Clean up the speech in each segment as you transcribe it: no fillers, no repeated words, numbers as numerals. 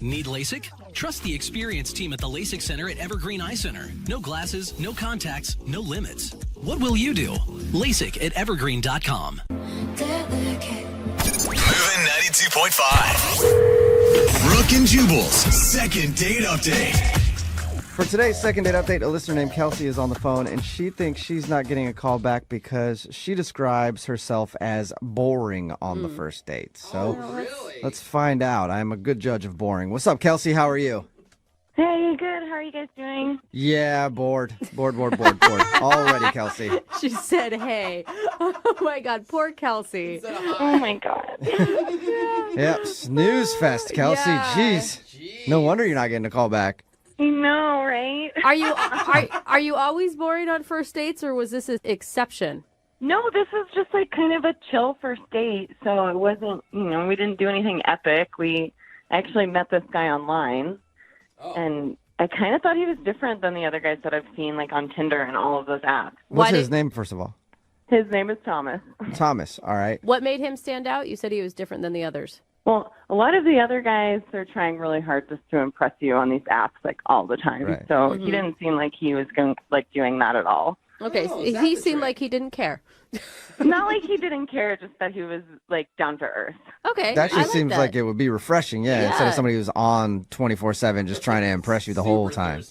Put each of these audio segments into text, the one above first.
Need LASIK? Trust the experienced team at the LASIK Center at Evergreen Eye Center. No glasses, no contacts, no limits. What will you do? LASIK at evergreen.com. Moving 92.5. Brooke and Jubal's second date update. For today's second date update, a listener named Kelsey is on the phone, and she thinks she's not getting a call back because she describes herself as boring on the first date. So let's find out. I'm a good judge of boring. What's up, Kelsey? How are you? Hey, good. How are you guys doing? Yeah, bored. Bored. Already, Kelsey. She said, hey. Oh, my God. Poor Kelsey. Oh, my God. Yep, snooze fest, Kelsey. Yeah. Jeez. No wonder you're not getting a call back. I know, right? Are you always boring on first dates, or was this an exception? No, this is just like kind of a chill first date. So it wasn't, we didn't do anything epic. We actually met this guy online. And I kind of thought he was different than the other guys that I've seen like on Tinder and all of those apps. What's his name, first of all? His name is Thomas. Thomas, all right. What made him stand out? You said he was different than the others. Well, a lot of the other guys, they're trying really hard just to impress you on these apps like all the time. Right. So he didn't seem like he was doing that at all. Okay, so he seemed like he didn't care. Not like he didn't care, just that he was like down to earth. Okay, That I just seems that. like it would be refreshing, instead of somebody who's on 24/7 just trying to impress you the whole time.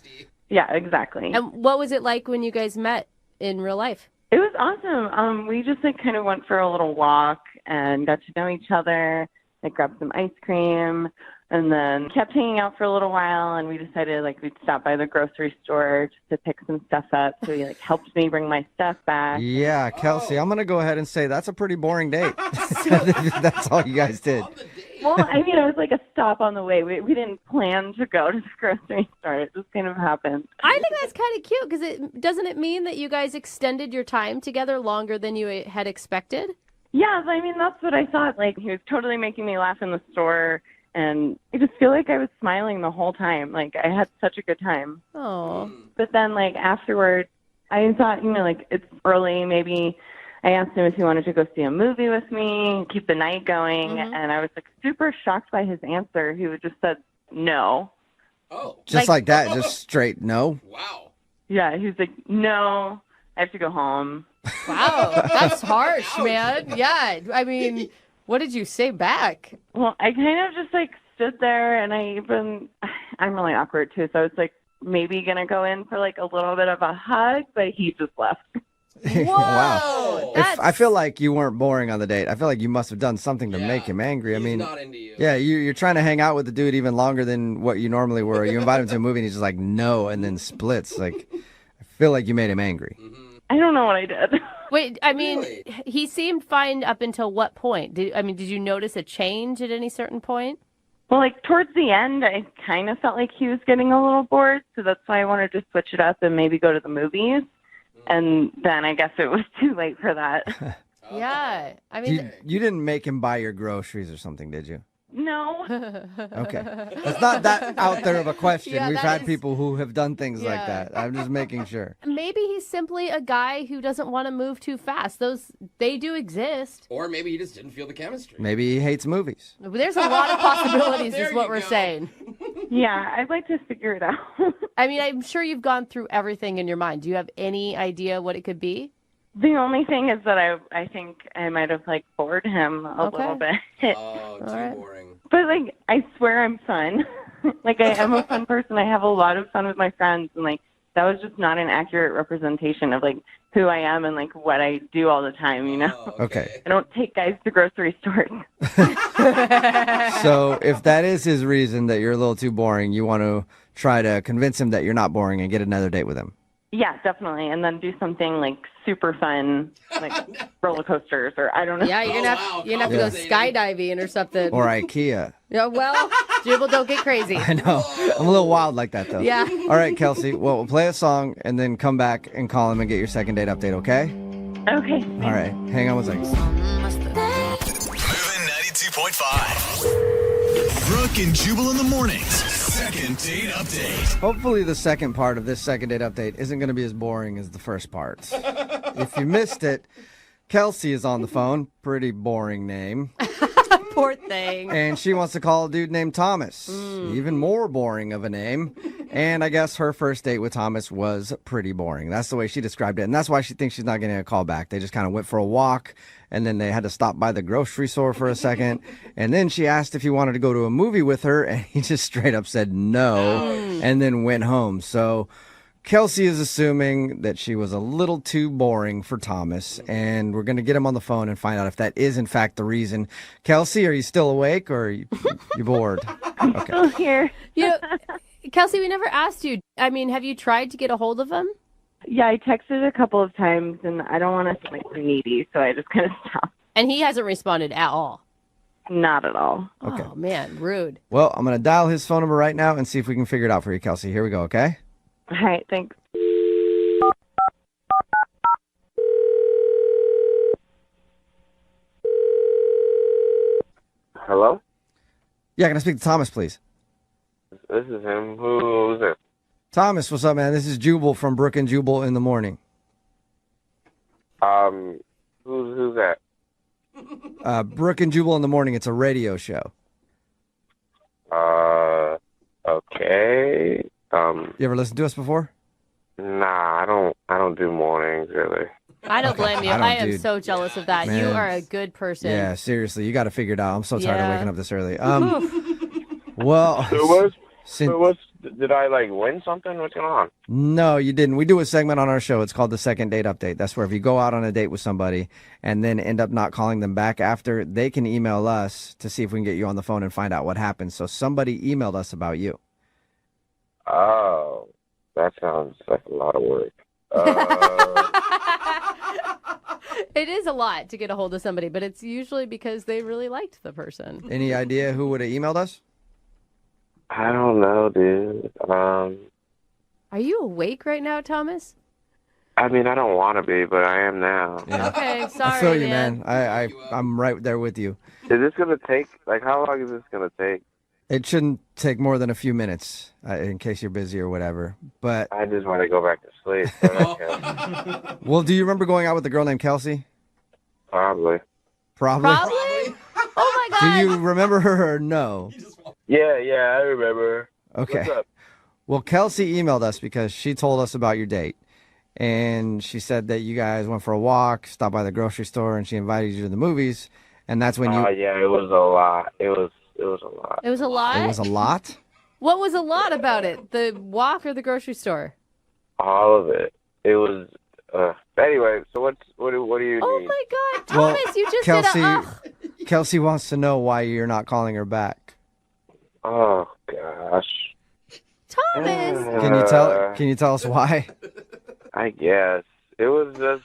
Yeah, exactly. And what was it like when you guys met in real life? It was awesome. We just like kind of went for a little walk and got to know each other. I grabbed some ice cream and then kept hanging out for a little while, and we decided like we'd stop by the grocery store just to pick some stuff up. So he like helped me bring my stuff back. Yeah, Kelsey, I'm going to go ahead and say that's a pretty boring date. That's all you guys did. Well, I mean, it was like a stop on the way. We didn't plan to go to the grocery store. It just kind of happened. I think that's kind of cute because doesn't it mean that you guys extended your time together longer than you had expected? Yeah, I mean, that's what I thought. Like, he was totally making me laugh in the store, and I just feel like I was smiling the whole time. Like, I had such a good time. Oh. But then, like, afterward, I thought, like, it's early. Maybe I asked him if he wanted to go see a movie with me, keep the night going, and I was, like, super shocked by his answer. He would just said no. Oh. Just like that, just straight no? Wow. Yeah, he was like, no, I have to go home. Wow, that's harsh, man. Yeah, I mean, what did you say back? Well, I kind of just like stood there, and I'm really awkward too, so I was like maybe gonna go in for like a little bit of a hug, but he just left. Whoa, Wow. I feel like you weren't boring on the date. I feel like you must have done something to make him angry. I mean, not into you. yeah, you're trying to hang out with the dude even longer than what you normally were. You invite him to a movie, and he's just like, no, and then splits. Like, I feel like you made him angry. I don't know what I did. Wait, I mean, he seemed fine up until what point? Did you notice a change at any certain point? Well, like towards the end, I kind of felt like he was getting a little bored, so that's why I wanted to switch it up and maybe go to the movies. And then I guess it was too late for that. Yeah, I mean, You didn't make him buy your groceries or something, did you? No. Okay. That's not that out there of a question. Yeah, We've that had is- people who have done things like Yeah. that. I'm just making sure. maybe he's simply a guy who doesn't want to move too fast. They do exist. Or maybe he just didn't feel the chemistry. Maybe he hates movies. There's a lot of possibilities, There is what you we're go. saying. Yeah, I'd like to figure it out. I mean, I'm sure you've gone through everything in your mind. Do you have any idea what it could be? The only thing is that I think I might have like bored him a Okay. little bit. Oh, too right. boring. But like, I swear I'm fun. Like, I am a fun person. I have a lot of fun with my friends, and like, that was just not an accurate representation of like who I am and like what I do all the time. Oh, Okay. I don't take guys to grocery stores. So if that is his reason that you're a little too boring, you want to try to convince him that you're not boring and get another date with him. Yeah, definitely. And then do something like super fun, like roller coasters, or I don't know. Yeah, you're gonna have to go compensating. skydiving or something. Or IKEA. Yeah, well, Jubal, don't get crazy. I know. I'm a little wild like that, though. Yeah. All right, Kelsey. Well, we'll play a song and then come back and call him and get your second date update, okay? Okay. All right. Hang on one second. Moving 92.5. Brooke and Jubal in the mornings. Second date update. Hopefully the second part of this second date update isn't going to be as boring as the first part. If you missed it, Kelsey is on the phone. Pretty boring name. Poor thing. And she wants to call a dude named Thomas. Even more boring of a name. And I guess her first date with Thomas was pretty boring. That's the way she described it. And that's why she thinks she's not getting a call back. They just kind of went for a walk, and then they had to stop by the grocery store for a second. And then she asked if he wanted to go to a movie with her, and he just straight up said no, and then went home. So Kelsey is assuming that she was a little too boring for Thomas, and we're going to get him on the phone and find out if that is, in fact, the reason. Kelsey, are you still awake, or are you bored? Okay. Still here. You know, Kelsey, we never asked you. I mean, have you tried to get a hold of him? Yeah, I texted a couple of times, and I don't want to seem like needy, so I just kind of stopped. And he hasn't responded at all. Not at all. Okay. Oh, man, rude. Well, I'm going to dial his phone number right now and see if we can figure it out for you, Kelsey. Here we go, okay? All right, thanks. Hello? Yeah, can I speak to Thomas, please? This is him. Who's it? Thomas, what's up, man? This is Jubal from Brooke and Jubal in the morning. Who's that? Brooke and Jubal in the morning. It's a radio show. Okay. You ever listened to us before? Nah, I don't do mornings, really. I don't blame you. I don't, am dude. so jealous of that. You Man. are a good person. Yeah, seriously. You got to figure it out. I'm so tired of Yeah. waking up this early. Well, Did I, win something? What's going on? no, you didn't. We do a segment on our show. It's called the Second Date Update. That's where if you go out on a date with somebody and then end up not calling them back after, they can email us to see if we can get you on the phone and find out what happened. So somebody emailed us about you. Oh, that sounds like a lot of work. It is a lot to get a hold of somebody, but it's usually because they really liked the person. Any idea who would have emailed us? I don't know, dude. Are you awake right now, Thomas? I mean, I don't want to be, but I am now. Okay, sorry, I feel you, man. I'm right there with you. Is this going to take, how long is this going to take? It shouldn't take more than a few minutes, in case you're busy or whatever. But, I just want to go back to sleep. But okay. well, do you remember going out with a girl named Kelsey? Probably. Probably. Probably? Oh, my Do God. you remember her or no? Yeah, I remember. Okay. What's up? Well, Kelsey emailed us because she told us about your date. And she said that you guys went for a walk, stopped by the grocery store, and she invited you to the movies. And that's when you... Oh, yeah, it was a lot. It was a lot. It was a lot? It was a lot? What was a lot about it? The walk or the grocery store? All of it. It was... anyway, so what do you Oh, need? my God. Well, Thomas, you just Kelsey, did a... Kelsey wants to know why you're not calling her back. Oh, gosh. Thomas. Can you tell us why? I guess. It was just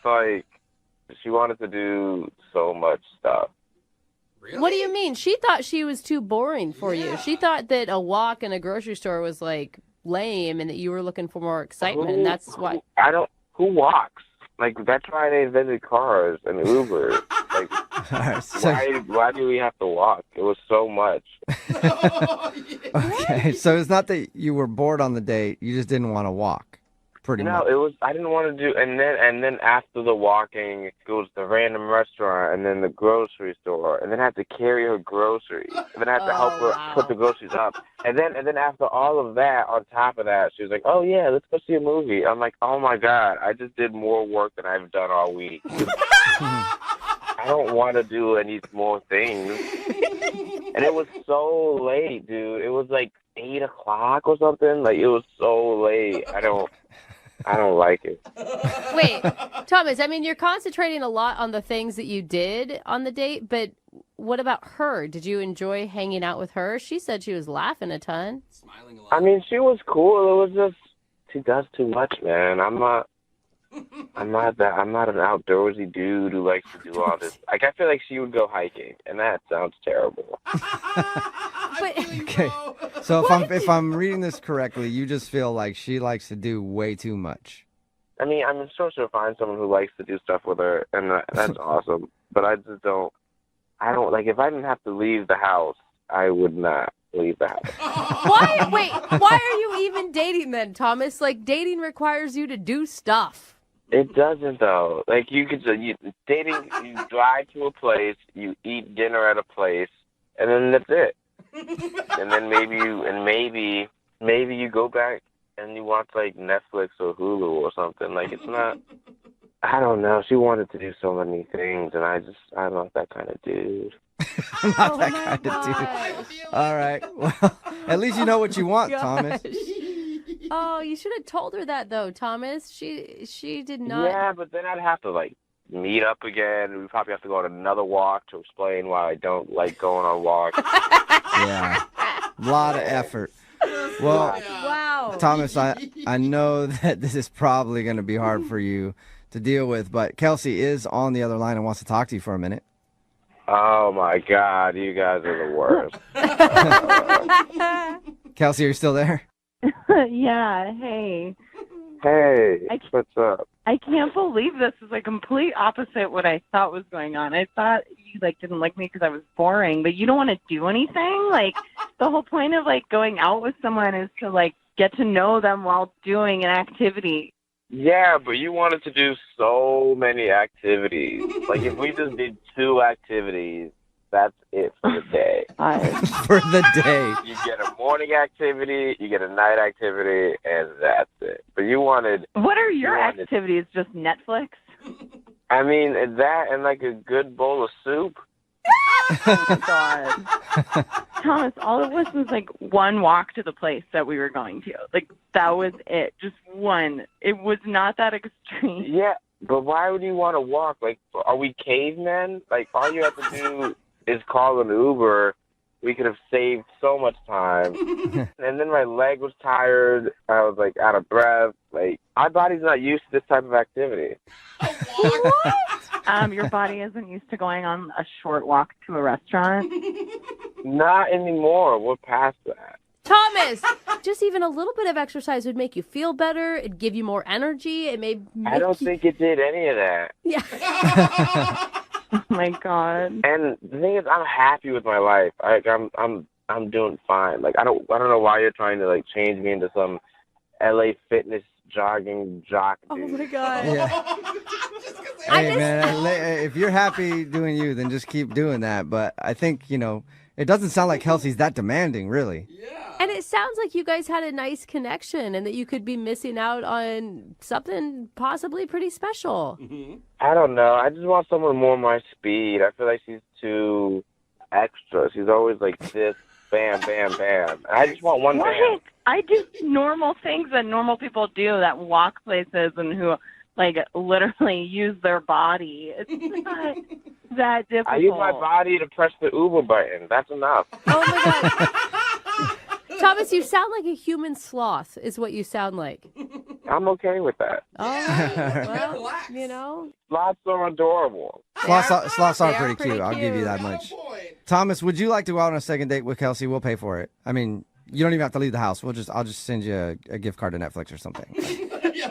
she wanted to do so much stuff. What do you mean? She thought she was too boring for you. She thought that a walk in a grocery store was lame and that you were looking for more excitement, and that's why. Who walks? That's why they invented cars and Uber. All right, so, Why do we have to walk? It was so much. okay, so it's not that you were bored on the date. You just didn't want to walk, pretty much. No, it was. I didn't want to do. And then after the walking, it goes to the random restaurant, and then the grocery store, and then I had to carry her groceries, and then I had to help her put the groceries up, and then after all of that, on top of that, she was like, "Oh yeah, let's go see a movie." I'm like, "Oh my God, I just did more work than I've done all week." I don't want to do any more things. And it was so late, dude. It was 8 o'clock or something. It was so late. I don't like it. Wait, Thomas, I mean, you're concentrating a lot on the things that you did on the date, but what about her? Did you enjoy hanging out with her? She said she was laughing a ton. Smiling a lot. I mean, she was cool. It was just she does too much, man. I'm not an outdoorsy dude who likes to do all this. I feel like she would go hiking, and that sounds terrible. But, Okay, so if I'm reading this correctly, you just feel like she likes to do way too much. I mean, I'm sure she'll find someone who likes to do stuff with her, and that's awesome. But I just don't. I don't if I didn't have to leave the house, I would not leave the house. why? Wait, why are you even dating then, Thomas? Dating requires you to do stuff. It doesn't though. You could dating. You drive to a place, you eat dinner at a place, and then that's it. And then maybe you go back and you watch like Netflix or Hulu or something. Like it's not. I don't know. She wanted to do so many things, and I'm not that kind of dude. I'm not that kind of dude. All right. Well, at least you know what you want, Thomas. Oh, you should have told her that though, Thomas. She did not. Yeah, but then I'd have to like meet up again. We probably have to go on another walk to explain why I don't like going on walks. Yeah. A lot of effort. Well, Wow. Thomas, I know that this is probably going to be hard for you to deal with, but Kelsey is on the other line and wants to talk to you for a minute. Oh my God, you guys are the worst. Kelsey, are you still there? Yeah, hey. Hey, what's up? I can't believe this is a complete opposite what I thought was going on. I thought you didn't like me because I was boring, but you don't want to do anything. Like the whole point of going out with someone is to get to know them while doing an activity. Yeah, but you wanted to do so many activities. Like if we just did 2 activities, that's it for the day. For the day. You get a morning activity, you get a night activity, and that's it. But you wanted... What are your activities? Just Netflix? I mean, that and a good bowl of soup. Oh, my God. Thomas, all it was one walk to the place that we were going to. That was it. Just one. It was not that extreme. Yeah, but why would you want to walk? Are we cavemen? All you have to do is call an Uber. We could have saved so much time. And then my leg was tired. I was out of breath. My body's not used to this type of activity. What? Your body isn't used to going on a short walk to a restaurant? Not anymore. We're past that. Thomas, just even a little bit of exercise would make you feel better. It'd give you more energy. It may. I don't think it did any of that. Yeah. Oh my God. And the thing is, I'm happy with my life. I'm doing fine. I don't know why you're trying to change me into some LA fitness jogging jock dude. Oh my God. Yeah. Hey, man, if you're happy doing you, then just keep doing that. But I think, it doesn't sound like Kelsey's that demanding, really. Yeah. And it sounds like you guys had a nice connection and that you could be missing out on something possibly pretty special. Mm-hmm. I don't know. I just want someone more my speed. I feel like she's too extra. She's always this, bam, bam, bam. I just want one bam. I do normal things that normal people do that walk places and who literally use their body. It's not that difficult. I use my body to press the Uber button. That's enough. Oh my God. Thomas, you sound like a human sloth is what you sound like. I'm okay with that. Oh, well, Sloths are adorable. Sloths are They pretty cute. I'll give you that Good much. point. Thomas, would you like to go out on a second date with Kelsey? We'll pay for it. I mean, you don't even have to leave the house. I'll just send you a gift card to Netflix or something.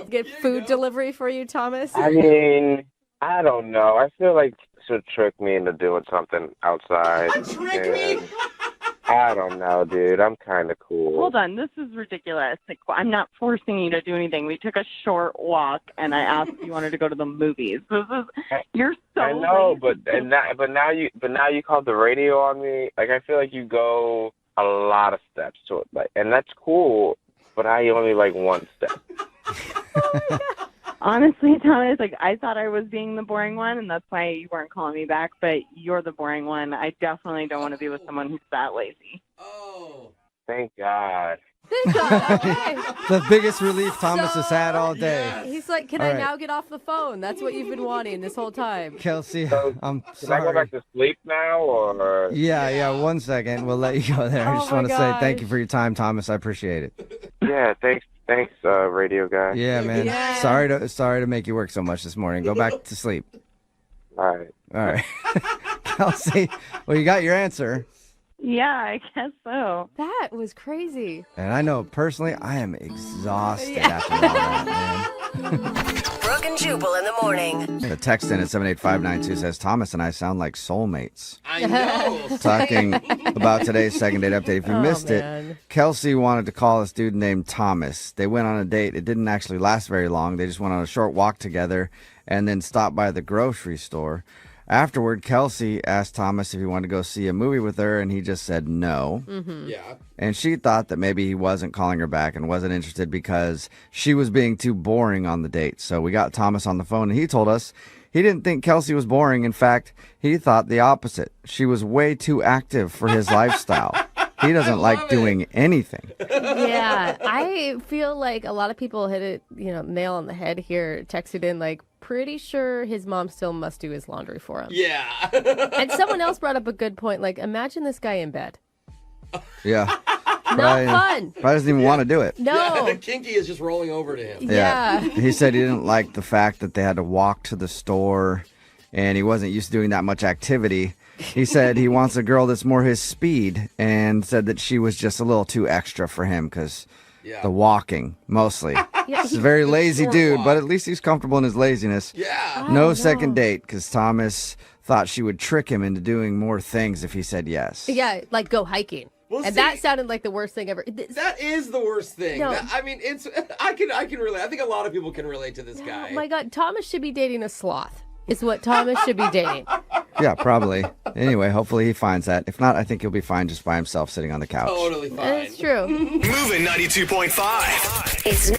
Get food delivery for you, Thomas. I mean, I don't know. I feel like she'll trick me into doing something outside. Trick me? I don't know, dude. I'm kind of cool. Hold on, this is ridiculous. I'm not forcing you to do anything. We took a short walk, and I asked if you wanted to go to the movies. You're so. I know, lazy. but now you called the radio on me. I feel like you go a lot of steps to it, and that's cool. But I only one step. Honestly, Thomas, I thought I was being the boring one, and that's why you weren't calling me back. But you're the boring one. I definitely don't want to be with someone who's that lazy. Oh. Thank God. Thank God. Okay. The biggest relief Thomas has had all day. Yeah. He's like, can All I right. now get off the phone? That's what you've been wanting this whole time. Kelsey, So, I'm Can I go sorry. back to sleep now, or? Yeah, 1 second. We'll let you go there. I Oh just my want to say thank gosh. you for your time, Thomas. I appreciate it. Yeah, thanks, radio guy. Yeah, man. Yeah. Sorry to make you work so much this morning. Go back to sleep. All right. All right. Kelsey, well, you got your answer. Yeah, I guess so. That was crazy. And I know personally, I am exhausted after all that, Brooke and Jubal in the morning. man. The text in at 78592 says, Thomas and I sound like soulmates. I know. Talking about today's second date update. If you missed man. it, Kelsey wanted to call this dude named Thomas. They went on a date. It didn't actually last very long. They just went on a short walk together and then stopped by the grocery store. Afterward, Kelsey asked Thomas if he wanted to go see a movie with her, and he just said no. Yeah. And she thought that maybe he wasn't calling her back and wasn't interested because she was being too boring on the date. So we got Thomas on the phone, and he told us he didn't think Kelsey was boring. In fact, he thought the opposite. She was way too active for his lifestyle. He doesn't like doing anything. Yeah, I feel like a lot of people hit it, nail on the head here, texted in like, pretty sure his mom still must do his laundry for him. Yeah. And someone else brought up a good point, like, imagine this guy in bed. Yeah. Not fun. Probably doesn't even want to do it. No. Yeah, Kinky is just rolling over to him. Yeah. He said he didn't like the fact that they had to walk to the store and he wasn't used to doing that much activity. He said he wants a girl that's more his speed and said that she was just a little too extra for him because the walking, mostly. He's a very lazy dude, but at least he's comfortable in his laziness. Yeah. No second date because Thomas thought she would trick him into doing more things if he said yes. Yeah, like go hiking. Well, and see, that sounded like the worst thing ever. That is the worst thing. No. I can relate. I think a lot of people can relate to this guy. Oh my God, Thomas should be dating a sloth. Is what Thomas should be dating. Yeah, probably. Anyway, hopefully he finds that. If not, I think he'll be fine just by himself sitting on the couch. Totally fine. That's true. Moving 92.5. It's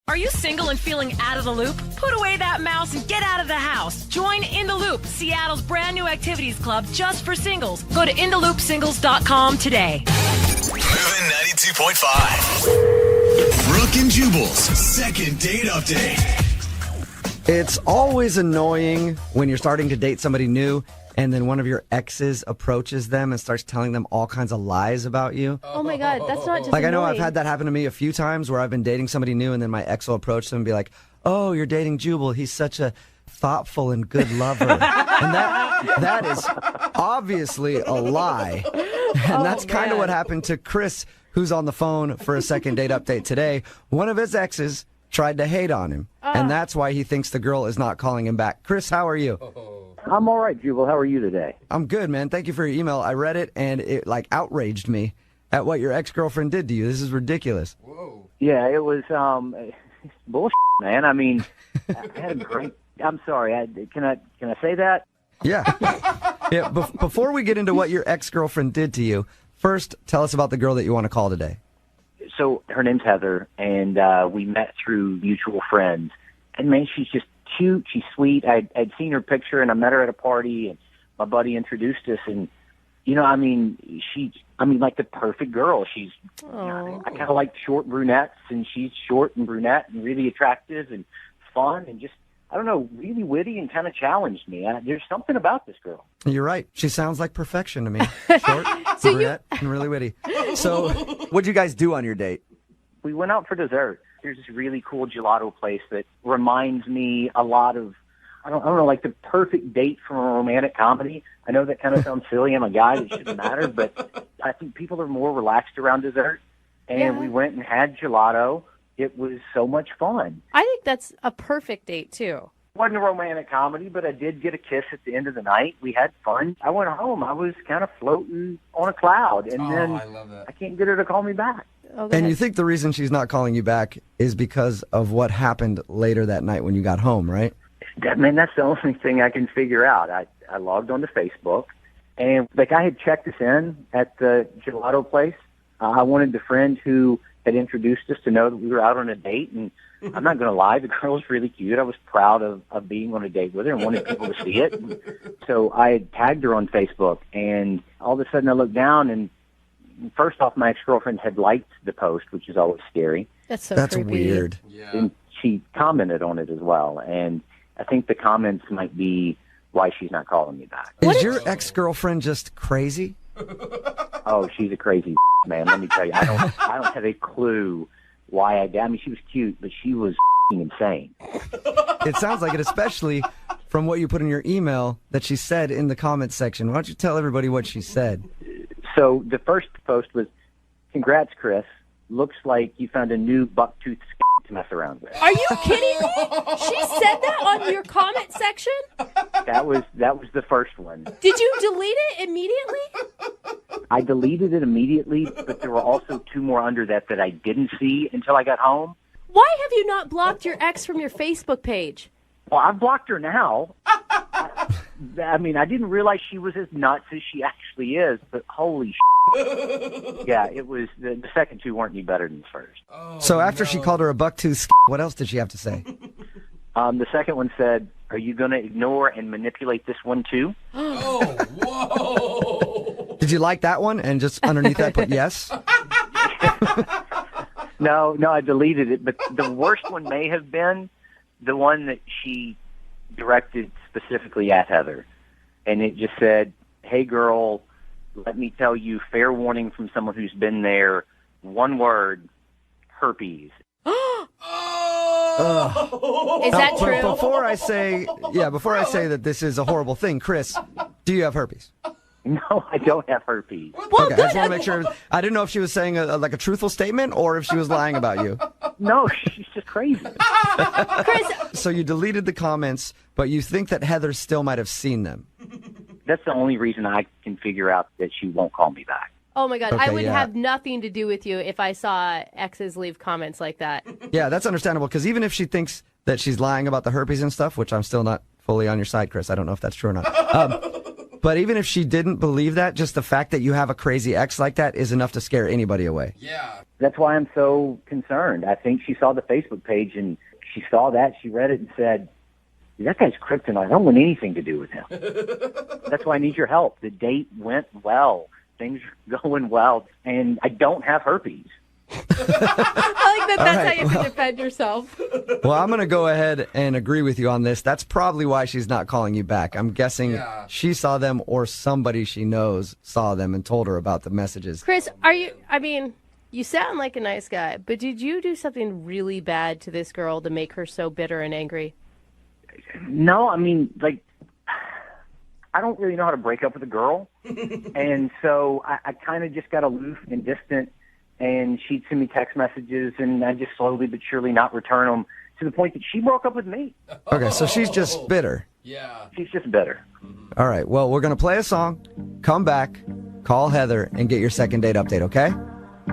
Are you single and feeling out of the loop? Put away that mouse and get out of the house. Join In the Loop, Seattle's brand new activities club just for singles. Go to intheloopsingles.com today. Moving 92.5. Brooke and Jubal's second date update. It's always annoying when you're starting to date somebody new and then one of your exes approaches them and starts telling them all kinds of lies about you. Oh my God, that's not just Like, I know I've annoying. had that happen to me a few times where I've been dating somebody new and then my ex will approach them and be like, oh, you're dating Jubal. He's such a thoughtful and good lover. And that is obviously a lie. And that's kind of what happened to Chris, who's on the phone for a second date update today. One of his exes tried to hate on him, and that's why he thinks the girl is not calling him back. Chris, how are you? I'm all right, Jubal. How are you today? I'm good, man. Thank you for your email. I read it, and it outraged me at what your ex-girlfriend did to you. This is ridiculous. Whoa. Yeah, it was bullshit, man. I mean, I had a great. I'm sorry. Can I say that? Yeah. Yeah. Before we get into what your ex-girlfriend did to you, first tell us about the girl that you want to call today. So her name's Heather, and we met through mutual friends. And man, she's just cute. She's sweet. I'd seen her picture, and I met her at a party, and my buddy introduced us. And like the perfect girl. She's. I kind of like short brunettes, and she's short and brunette and really attractive and fun and just. I don't know, really witty and kind of challenged me. There's something about this girl. You're right. She sounds like perfection to me. Short, brunette, and really witty. So what'd you guys do on your date? We went out for dessert. There's this really cool gelato place that reminds me a lot of, I don't know, like the perfect date from a romantic comedy. I know that kind of sounds silly. I'm a guy. It shouldn't matter. But I think people are more relaxed around dessert. And we went and had gelato. It was so much fun. I think that's a perfect date, too. It wasn't a romantic comedy, but I did get a kiss at the end of the night. We had fun. I went home. I was kind of floating on a cloud. And then I love that. I can't get her to call me back. And you think the reason she's not calling you back is because of what happened later that night when you got home, right? That's the only thing I can figure out. I logged onto Facebook, and I had checked us in at the gelato place. I wanted the friend who had introduced us to know that we were out on a date, and I'm not going to lie, the girl was really cute. I was proud of being on a date with her and wanted people to see it. And so I had tagged her on Facebook, and all of a sudden I looked down, and first off, my ex-girlfriend had liked the post, which is always scary. That's creepy. Weird. Yeah. And she commented on it as well, and I think the comments might be why she's not calling me back. Is your ex-girlfriend just crazy? Oh, she's a crazy man. Let me tell you, I don't have a clue why I did. I mean, she was cute, but she was insane. It sounds like it, especially from what you put in your email that she said in the comments section. Why don't you tell everybody what she said? So the first post was, "Congrats, Chris. Looks like you found a new bucktooth to mess around with." Are you kidding me? She said that on your comment section? That was the first one. Did you delete it immediately? I deleted it immediately, but there were also two more under that I didn't see until I got home. Why have you not blocked your ex from your Facebook page? Well, I've blocked her now. I mean, I didn't realize she was as nuts as she actually is, but holy shit. Yeah, it was, the second two weren't any better than the first. So after she called her a bucktooth, what else did she have to say? The second one said, "Are you going to ignore and manipulate this one too?" Oh, whoa. Did you like that one and just underneath that put yes? No, I deleted it, but the worst one may have been the one that she directed specifically at Heather. And it just said, "Hey girl, let me tell you, fair warning from someone who's been there, one word, herpes." Is that But true? before I say that this is a horrible thing, Chris, do you have herpes? No, I don't have herpes. Well, Okay, I just want to make sure. I didn't know if she was saying a truthful statement or if she was lying about you. No, she's just crazy. Chris, So you deleted the comments, but you think that Heather still might have seen them. That's the only reason I can figure out that she won't call me back. oh my God, I Okay, would yeah. have nothing to do with you if I saw exes leave comments like that. Yeah, that's understandable, because even if she thinks that she's lying about the herpes and stuff, which I'm still not fully on your side, Chris, I don't know if that's true or not. But even if she didn't believe that, just the fact that you have a crazy ex like that is enough to scare anybody away. Yeah. That's why I'm so concerned. I think she saw the Facebook page and she saw that, she read it and said, "That guy's kryptonite. I don't want anything to do with him." That's why I need your help. The date went well. Things are going well. And I don't have herpes. I like that that's right, how you can defend yourself. Well, I'm going to go ahead and agree with you on this. That's probably why she's not calling you back. I'm guessing she saw them or somebody she knows saw them and told her about the messages. Chris, you sound like a nice guy, but did you do something really bad to this girl to make her so bitter and angry? No, I mean, I don't really know how to break up with a girl. And so I kind of just got aloof and distant. And she'd send me text messages, and I just slowly but surely not return them to the point that she broke up with me. Okay, so she's just bitter. Yeah. She's just bitter. All right, well, we're going to play a song, come back, call Heather, and get your second date update, okay?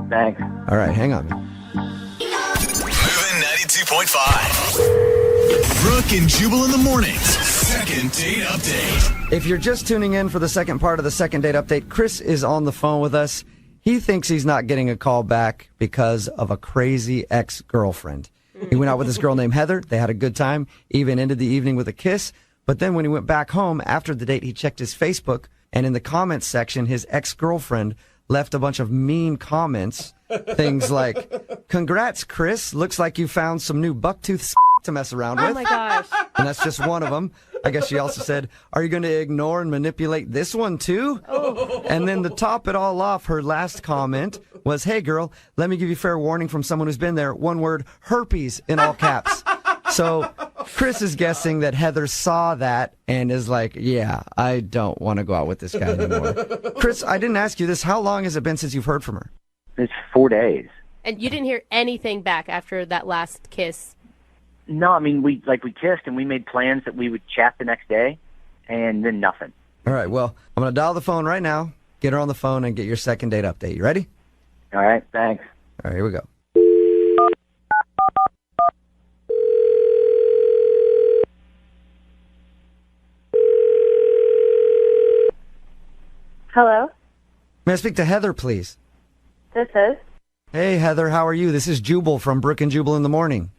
Thanks. All right, hang on. Moving 92.5. Brooke and Jubal in the mornings. Second date update. If you're just tuning in for the second part of the second date update, Chris is on the phone with us. He thinks he's not getting a call back because of a crazy ex-girlfriend. He went out with this girl named Heather. They had a good time, even ended the evening with a kiss. But then when he went back home after the date, he checked his Facebook, and in the comments section, his ex-girlfriend left a bunch of mean comments. Things like, "Congrats, Chris. Looks like you found some new bucktooth to mess around with." Oh my gosh. And that's just one of them. I guess she also said, "Are you going to ignore and manipulate this one too?" Oh. And then to top it all off, her last comment was, "Hey girl, let me give you fair warning from someone who's been there. One word, herpes," in all caps. So Chris is guessing that Heather saw that and is like, "Yeah, I don't want to go out with this guy anymore." Chris, I didn't ask you this. How long has it been since you've heard from her? It's 4 days. And you didn't hear anything back after that last kiss? No, I mean, we kissed and we made plans that we would chat the next day, and then nothing. All right, well, I'm going to dial the phone right now, get her on the phone, and get your second date update. You ready? All right, thanks. All right, here we go. Hello, May I speak to Heather, please? this is. Hey, Heather, how are you? This is Jubal from Brooke and Jubal in the morning.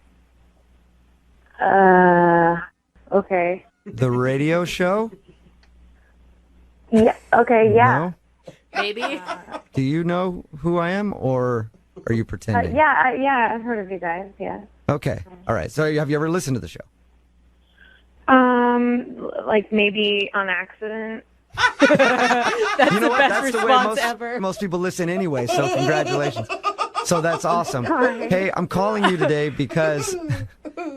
Okay. The radio show? Yeah. Okay. Yeah. No? Maybe. Do you know who I am, or are you pretending? Yeah. I've heard of you guys. Yeah. Okay. All right. So have you ever listened to the show? Like maybe on accident. That's You know the what? best That's the way response ever. most people listen anyway, so congratulations. So that's awesome. Hey, I'm calling you today because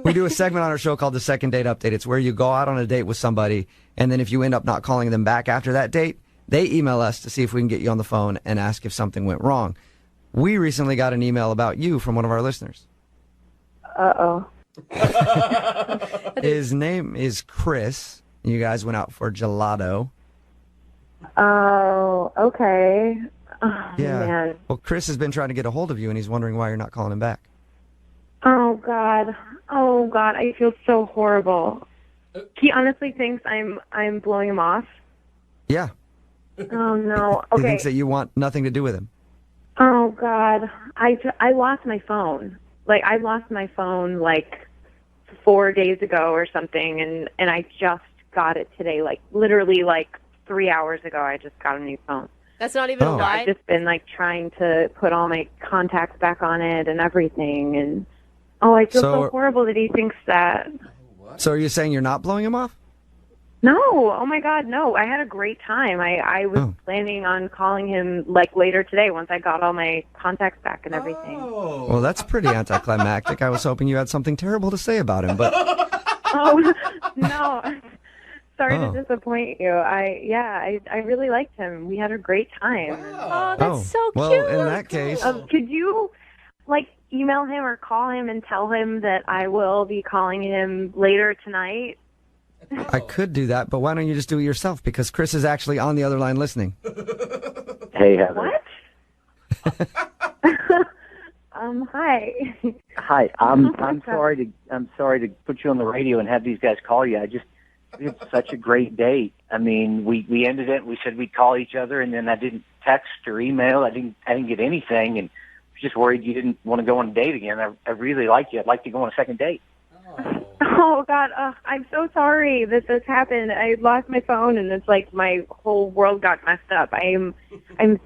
we do a segment on our show called the Second Date Update. It's where you go out on a date with somebody, and then if you end up not calling them back after that date, they email us to see if we can get you on the phone and ask if something went wrong. We recently got an email about you from one of our listeners. Uh-oh. His name is Chris. You guys went out for gelato. Oh, okay. Oh, Yeah. man. Well, Chris has been trying to get a hold of you, and he's wondering why you're not calling him back. Oh, God. Oh, God. I feel so horrible. He honestly thinks I'm blowing him off. Yeah. Oh, no. He Okay. thinks that you want nothing to do with him. Oh, God. I lost my phone. Like, I lost my phone, like, 4 days ago or something, and I just got it today. Like, literally, like, 3 hours ago, I just got a new phone. That's not even a lie. I've just been, like, trying to put all my contacts back on it and everything, and, I feel so horrible that he thinks that. So are you saying you're not blowing him off? No, oh my God, no. I had a great time. I was planning on calling him like later today once I got all my contacts back and everything. Well, that's pretty anticlimactic. I was hoping you had something terrible to say about him, but Oh, no. Sorry to disappoint you. I really liked him. We had a great time. Oh, that's so cute. well, in that case, Could you like email him or call him and tell him that I will be calling him later tonight? I could do that, but why don't you just do it yourself? Because Chris is actually on the other line listening. Hey, Heather. What? Hi. Hi. I'm sorry to put you on the radio and have these guys call you. We had such a great date. I mean, we ended it. We said we'd call each other, and then I didn't text or email. I didn't get anything, and I was just worried you didn't want to go on a date again. I really like you. I'd like to go on a second date. Oh, God, I'm so sorry that this happened. I lost my phone, and it's like my whole world got messed up. I'm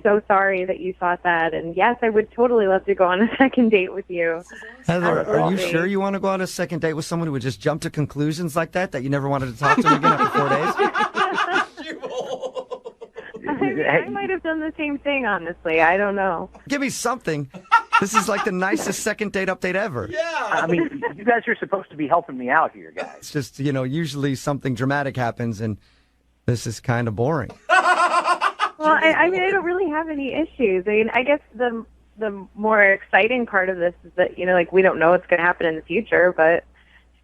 so sorry that you thought that. And, yes, I would totally love to go on a second date with you. Heather, are you sure you want to go on a second date with someone who would just jump to conclusions like that you never wanted to talk to him again after 4 days? I might have done the same thing, honestly. I don't know. Give me something. This is like the nicest second date update ever. Yeah. I mean, you guys are supposed to be helping me out here, guys. It's just, usually something dramatic happens, and this is kind of boring. Well, I mean, I don't really have any issues. I mean, I guess the more exciting part of this is that, like, we don't know what's going to happen in the future, but,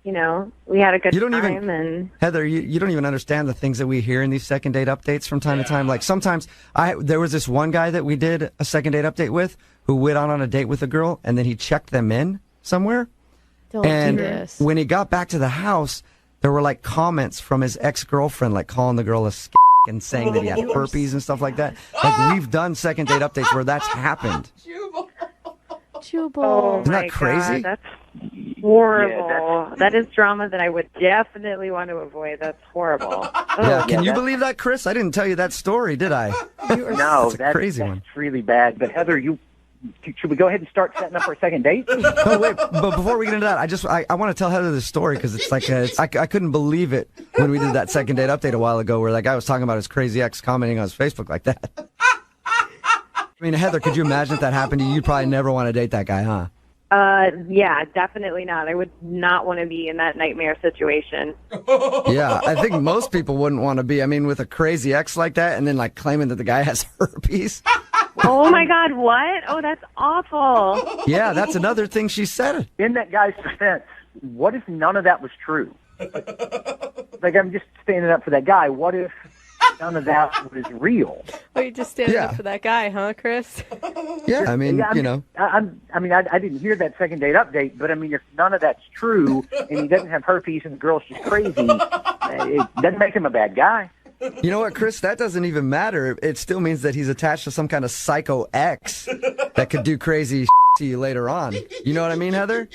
we had a good time. And Heather, you don't even understand the things that we hear in these second date updates from time to time. Like, sometimes there was this one guy that we did a second date update with who went on a date with a girl, and then he checked them in somewhere. Don't and do this. When he got back to the house, there were, like, comments from his ex-girlfriend, like, calling the girl a and saying that he had herpes and stuff like that. Like, we've done second date updates where that's happened. Jubal. Oh, Isn't that my crazy? God, that's horrible. That is drama that I would definitely want to avoid. That's horrible. Yeah, can you believe that, Chris? I didn't tell you that story, did I? No, That's a crazy one. That's really bad. But Heather, should we go ahead and start setting up our second date? No, wait, but before we get into that, I want to tell Heather this story because it's like I couldn't believe it when we did that second date update a while ago where that guy was talking about his crazy ex commenting on his Facebook like that. I mean, Heather, could you imagine if that happened to you? You'd probably never want to date that guy, huh? Yeah, definitely not. I would not want to be in that nightmare situation. Yeah, I think most people wouldn't want to be. I mean, with a crazy ex like that and then, like, claiming that the guy has herpes. Oh, my God, what? Oh, that's awful. Yeah, that's another thing she said. In that guy's defense, what if none of that was true? Like, I'm just standing up for that guy. What if none of that was real? Oh, you're just standing up for that guy, huh, Chris? Yeah, I mean, I didn't hear that second date update, but I mean, if none of that's true and he doesn't have herpes and the girl's just crazy, it doesn't make him a bad guy. You know what, Chris? That doesn't even matter. It still means that he's attached to some kind of psycho ex that could do crazy to you later on. You know what I mean, Heather?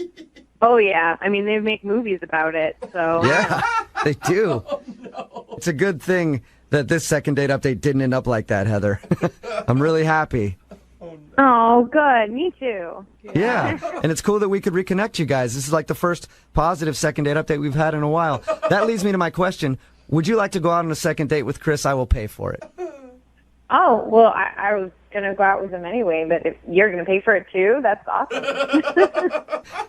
Oh, yeah. I mean, they make movies about it, so. Yeah, they do. Oh, no. It's a good thing that this second date update didn't end up like that, Heather. I'm really happy. Oh, good. Me too. Yeah, and it's cool that we could reconnect you guys. This is like the first positive second date update we've had in a while. That leads me to my question. Would you like to go out on a second date with Chris? I will pay for it. Oh, well, I was going to go out with him anyway, but if you're going to pay for it too, that's awesome.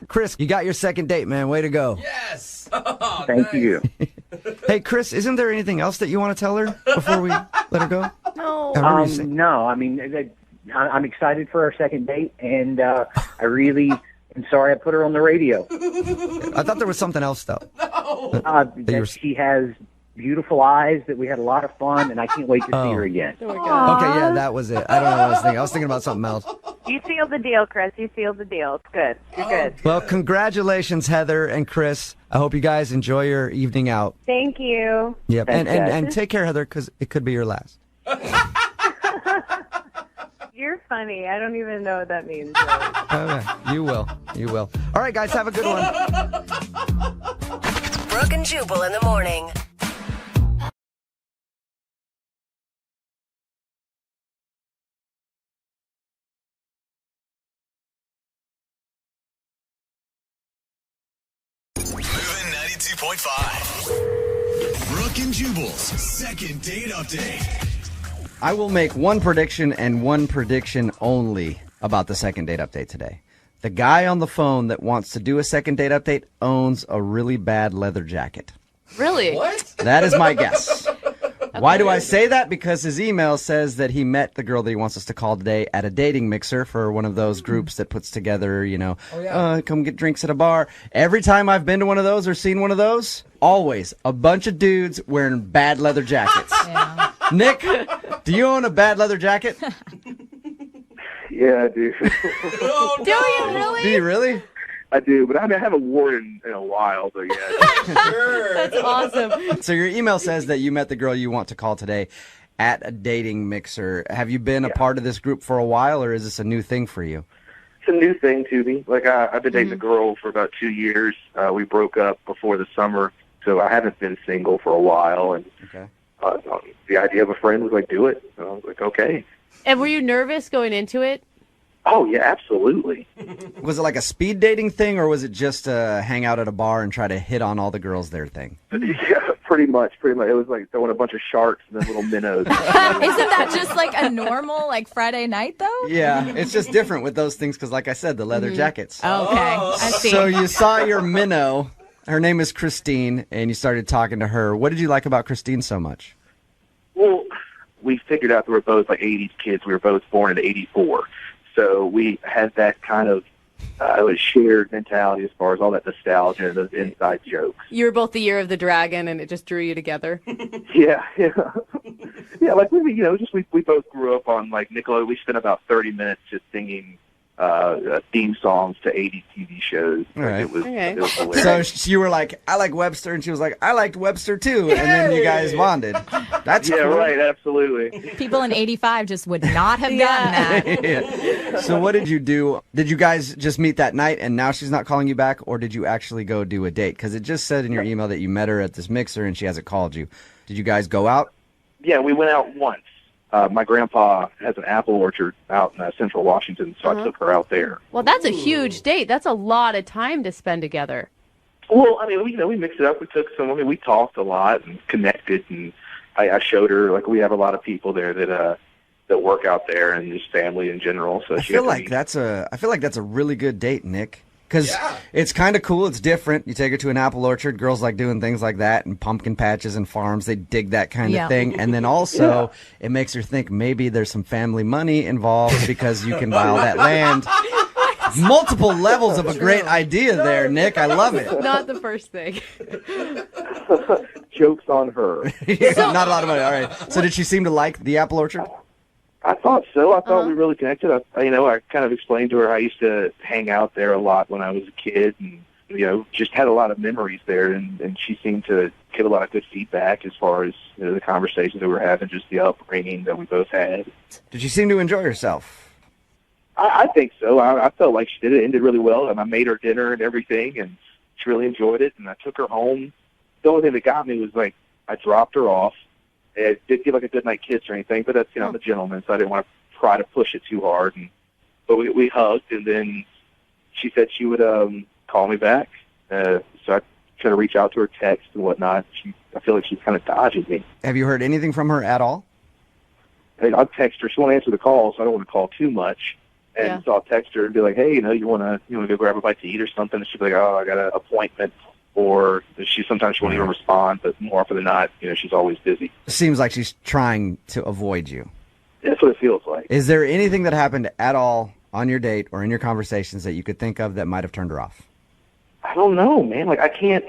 Chris, you got your second date, man. Way to go. Yes. Oh, Thank you. Hey, Chris, isn't there anything else that you want to tell her before we let her go? No. No, I mean, I'm excited for our second date, and I really am sorry I put her on the radio. I thought there was something else, though. That she has beautiful eyes, that we had a lot of fun, and I can't wait to see her again. Okay, yeah, that was it. I don't know what I was thinking. I was thinking about something else. You sealed the deal, Chris. You sealed the deal. It's good. You're good. Well, congratulations, Heather and Chris. I hope you guys enjoy your evening out. Thank you. Yep, and take care, Heather, because it could be your last. You're funny. I don't even know what that means. Okay, you will. You will. All right, guys, have a good one. Brooke and Jubal in the morning. Moving 92.5. Brooke and Jubal's second date update. I will make one prediction and one prediction only about the second date update today. The guy on the phone that wants to do a second date update owns a really bad leather jacket. Really? What? That is my guess. Why do I say that? Because his email says that he met the girl that he wants us to call today at a dating mixer for one of those groups that puts together, come get drinks at a bar. Every time I've been to one of those or seen one of those, always a bunch of dudes wearing bad leather jackets. Yeah. Nick, do you own a bad leather jacket? Yeah, I do. Do you really? Do you really? I do, but I haven't worn it in a while, so yeah. Sure. That's awesome. So your email says that you met the girl you want to call today at a dating mixer. Have you been a part of this group for a while, or is this a new thing for you? It's a new thing to me. Like, I've been dating a girl for about 2 years. We broke up before the summer, so I haven't been single for a while. And the idea of a friend was like, do it. So I was like, okay. And were you nervous going into it? Oh, yeah, absolutely. Was it like a speed dating thing, or was it just hang out at a bar and try to hit on all the girls there thing? Yeah, pretty much. It was like throwing a bunch of sharks and then little minnows. Isn't that just like a normal Friday night, though? Yeah, it's just different with those things because, like I said, the leather jackets. Oh, okay, I see. So you saw your minnow. Her name is Christine, and you started talking to her. What did you like about Christine so much? Well, we figured out that we're both like 80s kids. We were both born in '84. So we had that kind of shared mentality as far as all that nostalgia and those inside jokes. You were both the year of the dragon, and it just drew you together. Yeah. Like we both grew up on like Nickelodeon. We spent about 30 minutes just singing theme songs to 80s TV shows. All right. It was hilarious. So you were like, I like Webster, and she was like, I liked Webster too, and then you guys bonded. That's cool. Right, absolutely. People in '85 just would not have gotten that. Yeah. So what did you do? Did you guys just meet that night, and now she's not calling you back, or did you actually go do a date? Because it just said in your email that you met her at this mixer, and she hasn't called you. Did you guys go out? Yeah, we went out once. My grandpa has an apple orchard out in Central Washington, so I took her out there. Well, that's a huge date. That's a lot of time to spend together. Well, we mixed it up. We took some. We talked a lot and connected, and I showed her like we have a lot of people there that work out there and just family in general. So I feel like that's a really good date, Nick. Because it's kind of cool. It's different. You take her to an apple orchard. Girls like doing things like that, and pumpkin patches and farms. They dig that kind of thing. And then also, it makes her think maybe there's some family money involved because you can buy all that land. Multiple levels of a great idea there, Nick. I love it. Not the first thing. Joke's on her. Not a lot of money. All right. So did she seem to like the apple orchard? I thought so. I thought we really connected. I kind of explained to her I used to hang out there a lot when I was a kid, and just had a lot of memories there. And she seemed to get a lot of good feedback as far as the conversations that we were having, just the upbringing that we both had. Did she seem to enjoy herself? I think so. I felt like she did. It ended really well, and I made her dinner and everything, and she really enjoyed it. And I took her home. The only thing that got me was like I dropped her off. It didn't give like a good night kiss or anything, but that's I'm a gentleman, so I didn't want to try to push it too hard. But we hugged, and then she said she would call me back. So I try to reach out to her, text and whatnot. I feel like she's kind of dodging me. Have you heard anything from her at all? I'll text her. She won't answer the call, so I don't want to call too much. And so I'll text her and be like, hey, you want to go grab a bite to eat or something? And she'll be like, oh, I got an appointment. Or sometimes she won't even respond, but more often than not, she's always busy. Seems like she's trying to avoid you. That's what it feels like. Is there anything that happened at all on your date or in your conversations that you could think of that might have turned her off? I don't know, man. Like, I can't.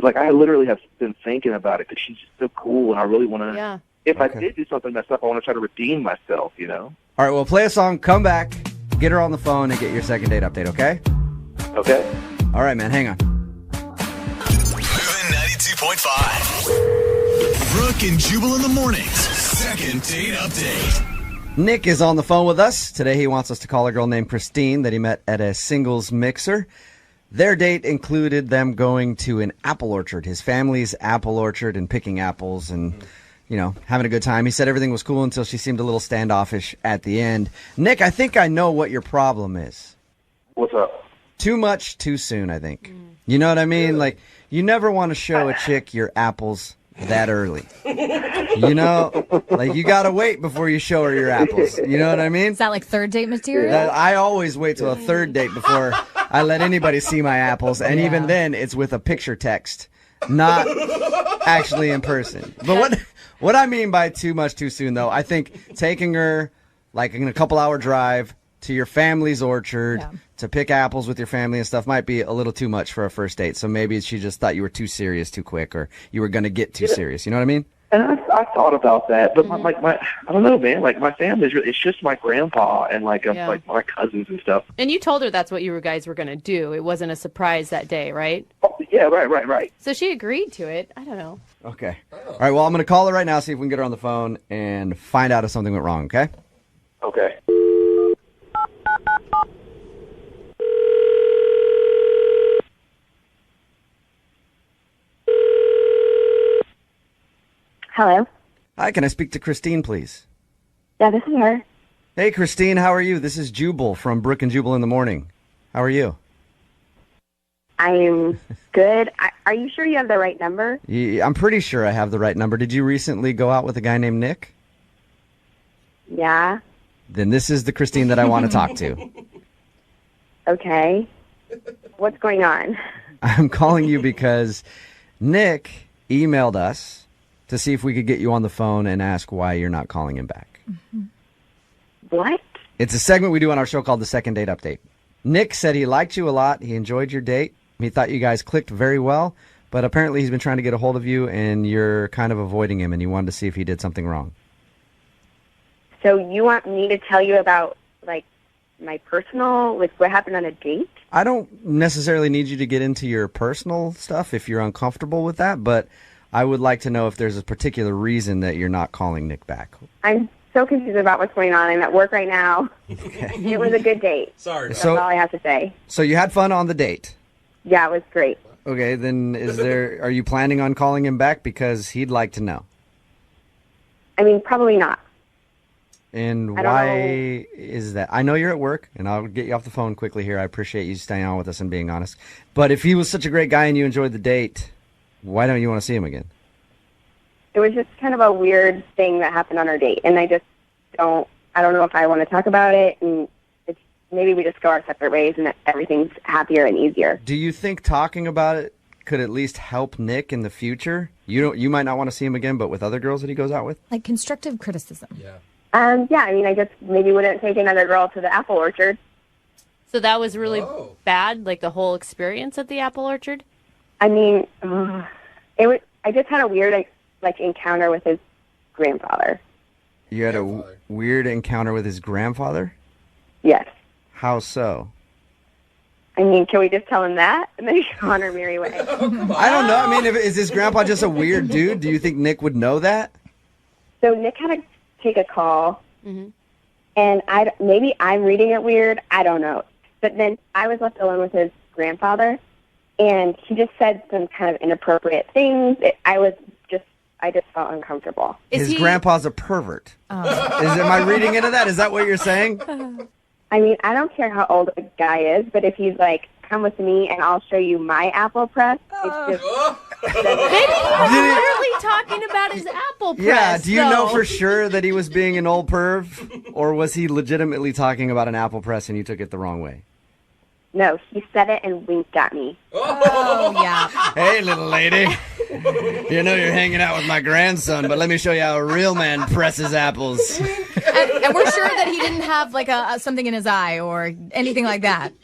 Like, I literally have been thinking about it because she's just so cool, and I really want to. Yeah. If I did do something messed up, I want to try to redeem myself, All right, well, play a song, come back, get her on the phone, and get your second date update, okay? Okay. All right, man, hang on. Moving 92.5. Brooke and Jubal in the mornings. Second date update. Nick is on the phone with us. Today he wants us to call a girl named Christine that he met at a singles mixer. Their date included them going to an apple orchard, his family's apple orchard, and picking apples and, having a good time. He said everything was cool until she seemed a little standoffish at the end. Nick, I think I know what your problem is. What's up? Too much too soon, I think. You know what I mean? Like, you never want to show a chick your apples that early. Like, you got to wait before you show her your apples. You know what I mean? Is that like third date material? I always wait till a third date before I let anybody see my apples. And even then, it's with a picture text, not actually in person. But what I mean by too much too soon, though, I think taking her, like, in a couple-hour drive to your family's orchard to pick apples with your family and stuff might be a little too much for a first date. So maybe she just thought you were too serious too quick, or you were going to get too serious. You know what I mean? And I thought about that, but my I don't know, man. Like, my family it's just my grandpa and like my cousins and stuff. And you told her that's what you guys were going to do. It wasn't a surprise that day, right? Oh, yeah, right. So she agreed to it. I don't know. Okay. All right, well, I'm going to call her right now, see if we can get her on the phone and find out if something went wrong, okay? Okay. Hello? Hi, can I speak to Christine, please? Yeah, this is her. Hey, Christine, how are you? This is Jubal from Brooke and Jubal in the morning. How are you? I'm good. Are you sure you have the right number? I'm pretty sure I have the right number. Did you recently go out with a guy named Nick? Yeah. Then this is the Christine that I want to talk to. Okay. What's going on? I'm calling you because Nick emailed us to see if we could get you on the phone and ask why you're not calling him back. What? It's a segment we do on our show called the Second Date Update. Nick said he liked you a lot. He enjoyed your date. He thought you guys clicked very well, but apparently he's been trying to get a hold of you and you're kind of avoiding him, and he wanted to see if he did something wrong. So you want me to tell you about, like, my personal, like, what happened on a date? I don't necessarily need you to get into your personal stuff if you're uncomfortable with that, but I would like to know if there's a particular reason that you're not calling Nick back. I'm so confused about what's going on. I'm at work right now. Okay. It was a good date. Sorry. That's all I have to say. So you had fun on the date? Yeah, it was great. Okay, then are you planning on calling him back? Because he'd like to know. I mean, probably not. And why is that? I know you're at work, and I'll get you off the phone quickly here. I appreciate you staying on with us and being honest. But if he was such a great guy and you enjoyed the date, why don't you want to see him again? It was just kind of a weird thing that happened on our date, and I don't know if I want to talk about it, and maybe we just go our separate ways and everything's happier and easier. Do you think talking about it could at least help Nick in the future? You might not want to see him again, but with other girls that he goes out with? Like constructive criticism. Yeah. Yeah, I mean, I just maybe wouldn't take another girl to the apple orchard. So that was really bad, like the whole experience at the apple orchard? I mean, I just had a weird encounter with his grandfather. You had a weird encounter with his grandfather? Yes. How so? I mean, can we just tell him that? And then he can honor merry way. I don't know. I mean, is his grandpa just a weird dude? Do you think Nick would know that? So Nick had to take a call, and maybe I'm reading it weird. I don't know. But then I was left alone with his grandfather, and he just said some kind of inappropriate things. I just felt uncomfortable. His grandpa's a pervert. Am I reading into that? Is that what you're saying? I mean, I don't care how old a guy is, but if he's, like, come with me and I'll show you my apple press. It's just Maybe he was literally talking about his apple press. Yeah, do you know though. for sure that he was being an old perv? Or was he legitimately talking about an apple press and you took it the wrong way? No, he said it and winked at me. Oh, yeah. Hey, little lady. You know you're hanging out with my grandson, but let me show you how a real man presses apples. And we're sure that he didn't have like something in his eye or anything like that.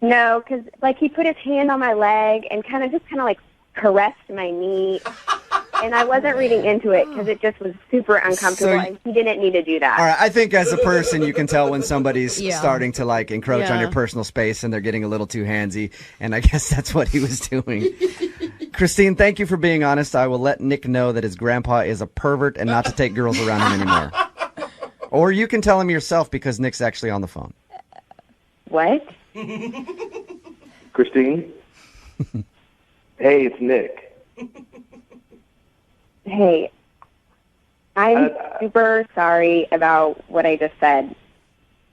No, because like he put his hand on my leg and kind of like caressed my knee. And I wasn't reading into it because it just was super uncomfortable, and he didn't need to do that. All right, I think as a person, you can tell when somebody's Yeah. starting to like encroach on Yeah. your personal space and they're getting a little too handsy, and I guess that's what he was doing. Christine, thank you for being honest. I will let Nick know that his grandpa is a pervert and not to take girls around him anymore. Or you can tell him yourself because Nick's actually on the phone. What? Christine? Hey, it's Nick. Hey, I'm super sorry about what I just said.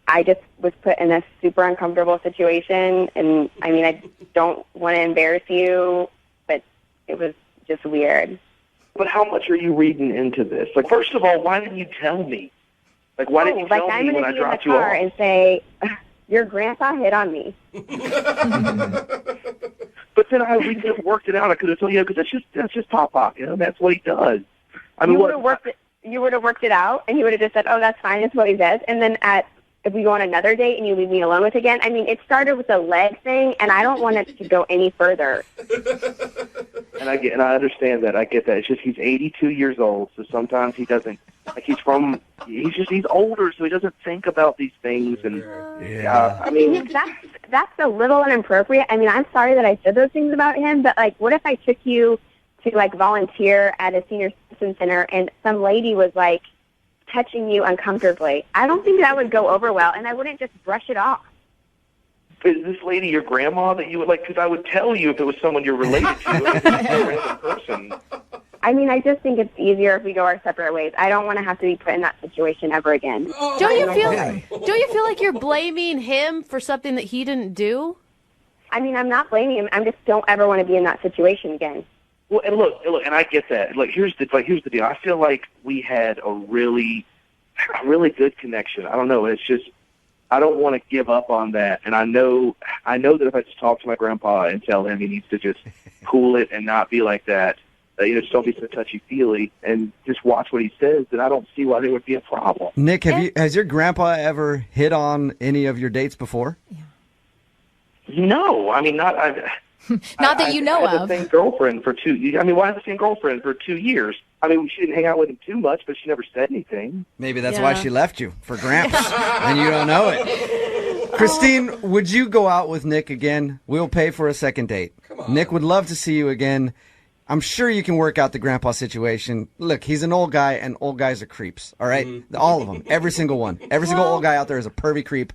I just was put in a super uncomfortable situation, and I mean, I don't want to embarrass you, but it was just weird. But how much are you reading into this? Like, first of all, why didn't you tell me? Like, why didn't you tell I'm me going when I to be in the dropped you car off? and say, your grandpa hit on me. But then we could have worked it out. I could have told you, because that's just Pop. You know, that's what he does. I mean, You would have worked it out, and he would have just said, "Oh, that's fine. That's what he does." And then if we go on another date and you leave me alone with again, I mean, it started with a leg thing, and I don't want it to go any further. And I understand that. I get that. It's just he's 82 years old, so sometimes he doesn't. Like he's older, so he doesn't think about these things. And I mean, that's a little inappropriate. I mean, I'm sorry that I said those things about him, but like, what if I took you to like volunteer at a senior citizen center and some lady was like touching you uncomfortably? I don't think that would go over well, and I wouldn't just brush it off. is this lady your grandma that you would like? Because I would tell you if it was someone you're related to. If it's a random person. I mean, I just think it's easier if we go our separate ways. I don't want to have to be put in that situation ever again. Don't you feel like you're blaming him for something that he didn't do? I mean, I'm not blaming him. I just don't ever want to be in that situation again. Well, and look, and I get that. Like, here's the deal. I feel like we had a really good connection. I don't know. It's just I don't want to give up on that. And I know that if I just talk to my grandpa and tell him he needs to just cool it and not be like that, just don't be so touchy-feely and just watch what he says, then I don't see why there would be a problem. Nick, has your grandpa ever hit on any of your dates before? No, I mean, not that you know I had of. the same girlfriend for 2 years. I mean, why have the same girlfriend for 2 years? I mean, she didn't hang out with him too much, but she never said anything. Maybe that's why she left you, for Gramps, and you don't know it. Christine, would you go out with Nick again? We'll pay for a second date. Come on. Nick would love to see you again. I'm sure you can work out the grandpa situation. Look, he's an old guy, and old guys are creeps, all right? Mm-hmm. All of them, every single one. Every single old guy out there is a pervy creep.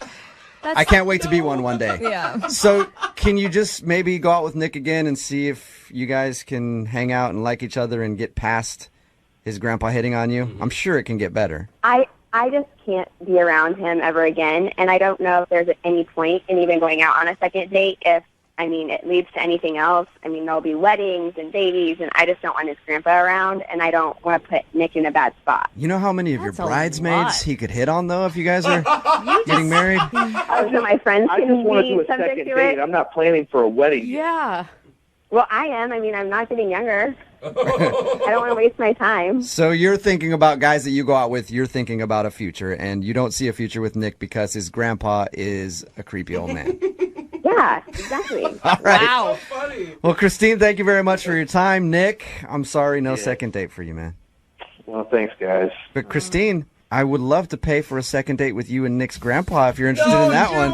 I can't wait to be one day. Yeah. So can you just maybe go out with Nick again and see if you guys can hang out and like each other and get past his grandpa hitting on you? I'm sure it can get better. I just can't be around him ever again, and I don't know if there's any point in even going out on a second date if, it leads to anything else. There'll be weddings and babies, and I just don't want his grandpa around, and I don't want to put Nick in a bad spot. You know how many of your bridesmaids he could hit on, though, if you guys are getting married? So my friends I can just want to be do a subject second to date. it. I'm not planning for a wedding. Yeah. Well, I am. I'm not getting younger. I don't want to waste my time. So you're thinking about guys that you go out with, you're thinking about a future, and you don't see a future with Nick because his grandpa is a creepy old man. Yeah, exactly. All right. Wow. So funny. Well, Christine, thank you very much for your time. Nick, I'm sorry, no second date for you, man. Well, thanks, guys. But Christine, I would love to pay for a second date with you and Nick's grandpa if you're interested in that one.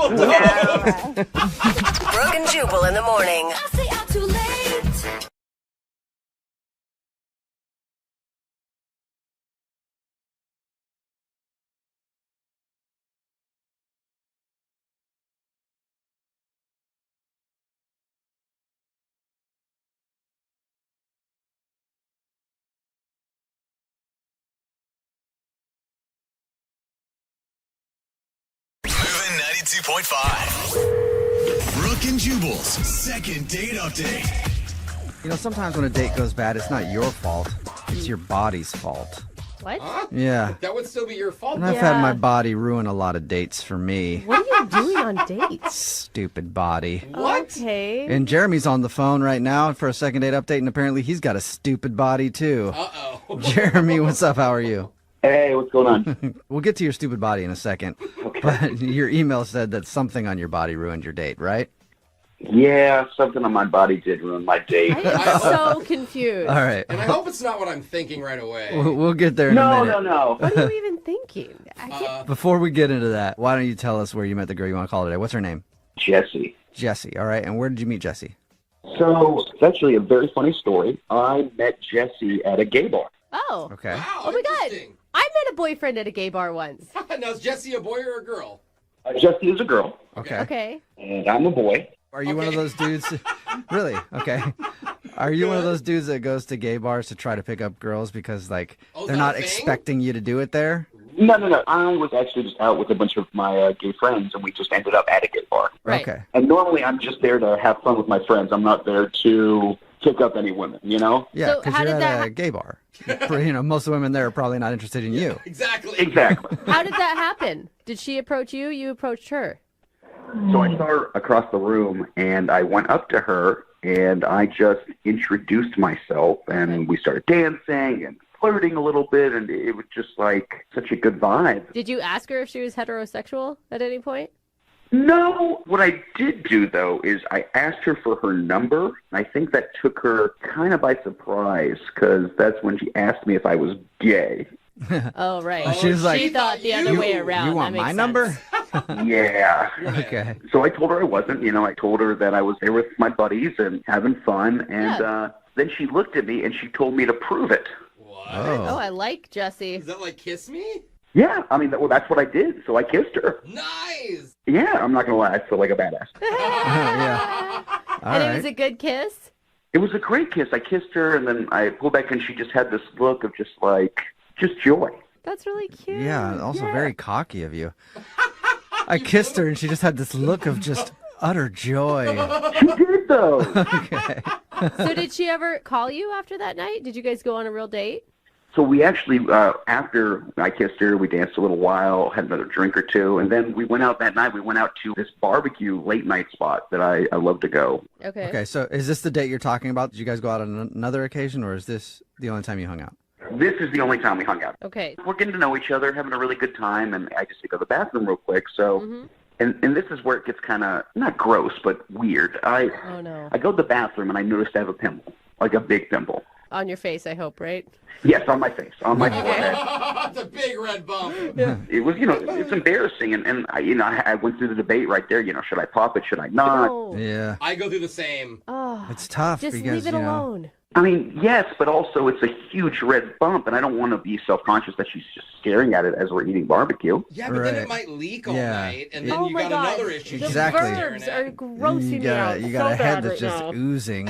Brooke and Jubal in the morning. Moving 92.5. Brooke Brooke and Jubal's second date update. You know, sometimes when a date goes bad, it's not your fault. It's your body's fault. What? Huh? Yeah. That would still be your fault. And I've had my body ruin a lot of dates for me. What are you doing on dates? Stupid body. What? Okay. And Jeremy's on the phone right now for a second date update, and apparently he's got a stupid body too. Uh-oh. Jeremy, what's up? How are you? Hey, what's going on? We'll get to your stupid body in a second. Okay. But your email said that something on your body ruined your date, right? Yeah, something on my body did ruin my date. I am so confused. All right. And I hope it's not what I'm thinking right away. We'll get there in a minute. No. What are you even thinking? Before we get into that, why don't you tell us where you met the girl you want to call today? What's her name? Jessie. Jessie. All right. And where did you meet Jessie? So, it's actually a very funny story. I met Jessie at a gay bar. Oh. Okay. Wow, Oh my God. interesting. I met a boyfriend at a gay bar once. Now, is Jessie a boy or a girl? Jessie is a girl, Okay. Okay. and I'm a boy. Are you one of those dudes? Really? Okay. Are you one of those dudes that goes to gay bars to try to pick up girls because, like, Oh, is they're that not a thing? expecting you to do it there? No. I was actually just out with a bunch of my gay friends, and we just ended up at a gay bar. Right. Okay. And normally I'm just there to have fun with my friends. I'm not there to pick up any women, you know? Yeah, So because how you're did at that a gay bar. You know, most of the women there are probably not interested in you. Exactly. Exactly. How did that happen? Did she approach you? You approached her? So I saw her across the room, and I went up to her, and I just introduced myself, and we started dancing and flirting a little bit, and it was just like such a good vibe. Did you ask her if she was heterosexual at any point? No, what I did do, though, is I asked her for her number. I think that took her kind of by surprise, because that's when she asked me if I was gay. Oh, right. She was like, she thought the other way around. You want That my makes number? sense. Yeah. Okay. So I told her I wasn't. You know, I told her that I was there with my buddies and having fun. And then she looked at me and she told me to prove it. What? Oh, I like Jessie. Is that like kiss me? Yeah, I mean, that's what I did. So I kissed her. Nice. Yeah, I'm not going to lie. I feel like a badass. Yeah. All And right. it was a good kiss? It was a great kiss. I kissed her, and then I pulled back, and she just had this look of just joy. That's really cute. Yeah, also very cocky of you. I kissed her, and she just had this look of just utter joy. She did, though. Okay. So did she ever call you after that night? Did you guys go on a real date? So we actually, after I kissed her, we danced a little while, had another drink or two, and then we went out that night. We went out to this barbecue late-night spot that I love to go. Okay. Okay, so is this the date you're talking about? Did you guys go out on another occasion, or is this the only time you hung out? This is the only time we hung out. Okay. We're getting to know each other, having a really good time, and I just to go to the bathroom real quick. So, and this is where it gets kind of, not gross, but weird. Oh, no. I go to the bathroom, and I noticed I have a pimple, like a big pimple. On your face, I hope, right? Yes, on my face, on my forehead. It's a big red bump. It was, it's embarrassing, and I went through the debate right there. Should I pop it? Should I not? Oh. Yeah. I go through the same. Oh, It's tough just because, leave it alone. I mean, yes, but also it's a huge red bump, and I don't want to be self-conscious that she's just staring at it as we're eating barbecue. Yeah, but then Right. it might leak all Yeah. night, and then Oh you my got God. another issue. Exactly. The verbs are grossing me out You got so a head bad that's right just now. oozing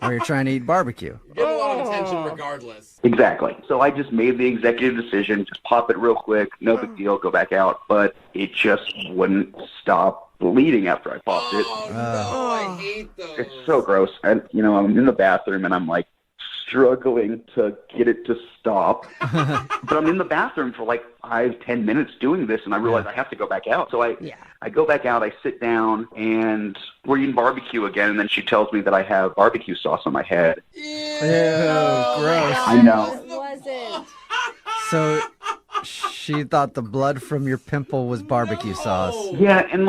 while you're trying to eat barbecue. You get a lot of attention regardless. Exactly. So I just made the executive decision, just pop it real quick, no big deal, go back out. But it just wouldn't stop bleeding after I popped it. Oh, no, I hate those. It's so gross. And, I'm in the bathroom, and I'm like struggling to get it to stop. But I'm in the bathroom for like 5-10 minutes doing this, and I realize I have to go back out. So I go back out, I sit down, and we're eating barbecue again, and then she tells me that I have barbecue sauce on my head. Ew, gross. I know. It wasn't. So she thought the blood from your pimple was barbecue sauce. Yeah, and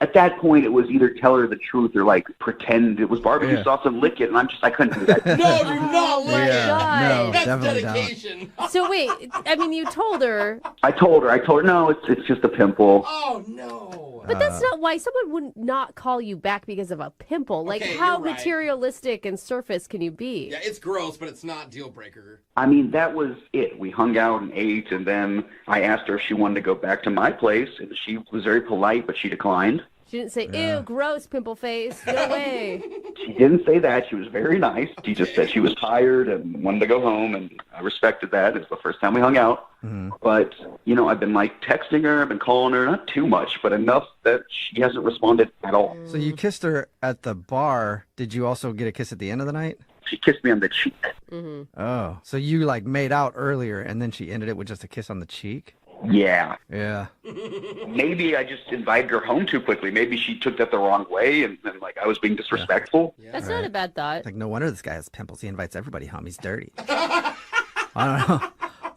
at that point, it was either tell her the truth or pretend it was barbecue sauce and lick it, and I couldn't do that. No, do not lick it. No, That's definitely dedication. So wait, I mean, you told her, I told her, no, it's just a pimple. Oh, no. but that's not why someone would not call you back because of a pimple. Like, Okay, how you're right. materialistic and surface can you be? Yeah, it's gross, but it's not deal breaker. I mean, that was it. We hung out and ate, and then I asked her if she wanted to go back to my place, and she was very polite, but she declined. She didn't say, ew, gross, pimple face. No way. She didn't say that. She was very nice. She just said she was tired and wanted to go home, and I respected that. It was the first time we hung out. Mm-hmm. But, I've been, texting her, I've been calling her, not too much, but enough that she hasn't responded at all. So you kissed her at the bar. Did you also get a kiss at the end of the night? She kissed me on the cheek. Mm-hmm. Oh. So you, made out earlier, and then she ended it with just a kiss on the cheek? Yeah. Yeah. Maybe I just invited her home too quickly. Maybe she took that the wrong way, and I was being disrespectful. Yeah. That's not a bad thought. No wonder this guy has pimples. He invites everybody home. He's dirty. I don't know.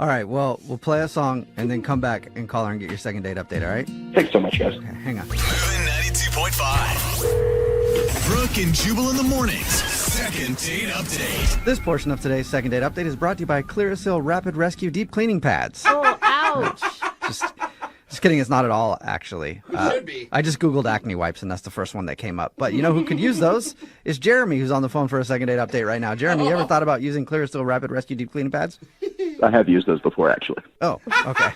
All right, well, we'll play a song and then come back and call her and get your second date update, all right? Thanks so much, guys. Okay, hang on. Moving 92.5. Brooke and Jubal in the mornings. Second date update. This portion of today's second date update is brought to you by Clearasil Rapid Rescue Deep Cleaning Pads. Oh, ouch. Just kidding, it's not at all, actually. It should be. I just Googled acne wipes, and that's the first one that came up. But you know who could use those? Is Jeremy, who's on the phone for a second date update right now. Jeremy, you ever thought about using Clearasil Rapid Rescue Deep Cleaning Pads? I have used those before, actually. Oh, okay.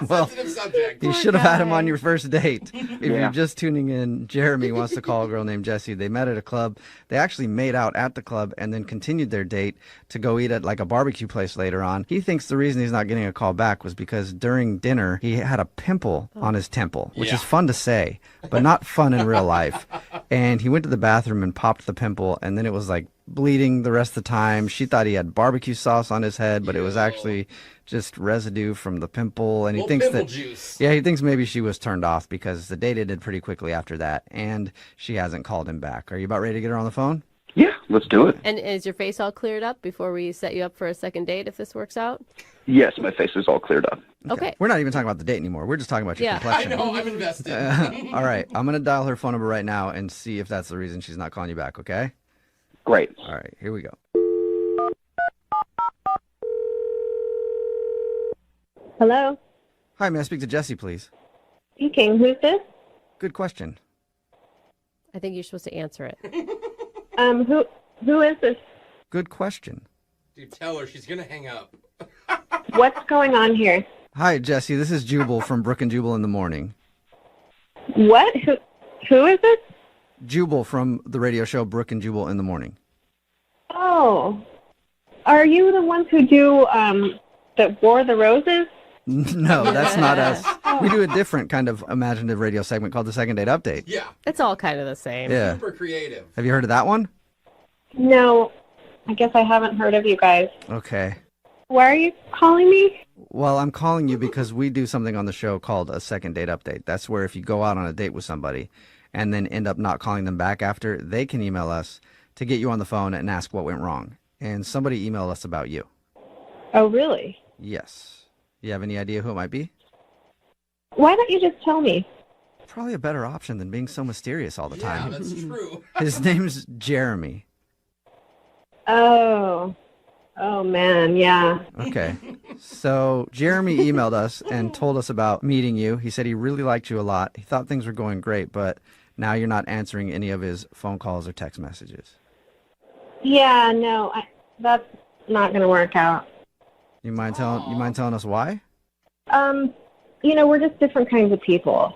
Well, Sensitive subject. you should have had him on your first date. If Yeah. you're just tuning in, Jeremy wants to call a girl named Jessie. They met at a club. They actually made out at the club and then continued their date to go eat at a barbecue place later on. He thinks the reason he's not getting a call back was because during dinner he had a pimple on his temple, which is fun to say, but not fun in real life. And he went to the bathroom and popped the pimple, and then it was bleeding the rest of the time. She thought he had barbecue sauce on his head, but it was actually just residue from the pimple. And he thinks pimple that juice. Yeah, he thinks maybe she was turned off because the date ended pretty quickly after that, and she hasn't called him back. Are you about ready to get her on the phone? Yeah, let's do it. And is your face all cleared up before we set you up for a second date if this works out? Yes, my face is all cleared up. Okay. We're not even talking about the date anymore. We're just talking about your I complexion. know, I'm invested. All right, I'm going to dial her phone number right now and see if that's the reason she's not calling you back, okay? Great. All right, here we go. Hello? Hi, may I speak to Jessie, please? Speaking. Who's this? Good question. I think you're supposed to answer it. Who is this? Good question. Dude, tell her she's going to hang up. What's going on here? Hi, Jessie. This is Jubal from Brooke and Jubal in the morning. What? Who is it? Jubal from the radio show Brooke and Jubal in the morning. Oh. Are you the ones who do, that wore the roses? No, that's not us. We do a different kind of imaginative radio segment called the Second Date Update. Yeah. It's all kind of the same. Yeah. Super creative. Have you heard of that one? No. I guess I haven't heard of you guys. Okay. Why are you calling me? Well, I'm calling you because we do something on the show called a Second Date Update. That's where if you go out on a date with somebody and then end up not calling them back after, they can email us to get you on the phone and ask what went wrong. And somebody emailed us about you. Oh, really? Yes. You have any idea who it might be? Why don't you just tell me? Probably a better option than being so mysterious all the time. Yeah, that's true. His name's Jeremy. Oh. Oh, man, yeah. Okay. So Jeremy emailed us and told us about meeting you. He said he really liked you a lot. He thought things were going great, but now you're not answering any of his phone calls or text messages. Yeah, no, that's not going to work out. You mind telling us why? We're just different kinds of people.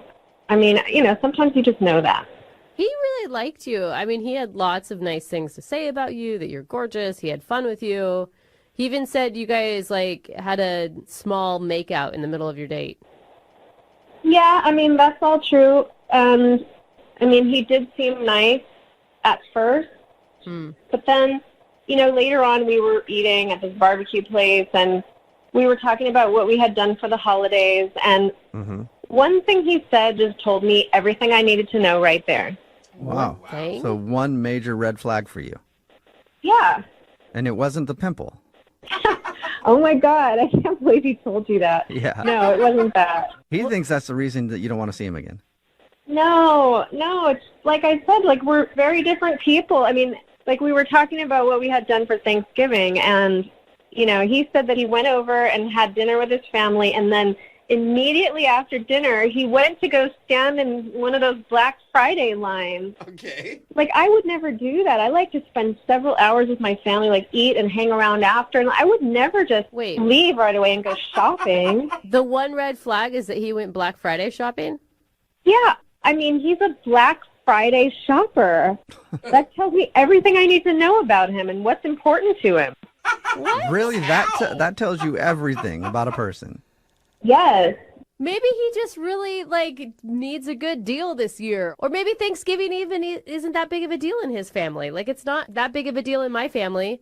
I mean, sometimes you just know that. He really liked you. I mean, he had lots of nice things to say about you, that you're gorgeous. He had fun with you. He even said you guys, had a small makeout in the middle of your date. Yeah, I mean, that's all true. He did seem nice at first. But then, later on we were eating at this barbecue place and we were talking about what we had done for the holidays. And one thing he said just told me everything I needed to know right there. Wow. So one major red flag for you. Yeah. And it wasn't the pimple. Oh, my God. I can't believe he told you that. Yeah. No, it wasn't that. He thinks that's the reason that you don't want to see him again. No. It's like I said, we're very different people. I mean, we were talking about what we had done for Thanksgiving, and, he said that he went over and had dinner with his family, and then immediately after dinner, he went to go stand in one of those Black Friday lines. Okay. I would never do that. I like to spend several hours with my family, eat and hang around after, and I would never just leave right away and go shopping. The one red flag is that he went Black Friday shopping? Yeah. I mean, he's a Black Friday shopper. That tells me everything I need to know about him and what's important to him. Really? That tells you everything about a person. Yes. Maybe he just really, needs a good deal this year. Or maybe Thanksgiving even isn't that big of a deal in his family. Like, it's not that big of a deal in my family.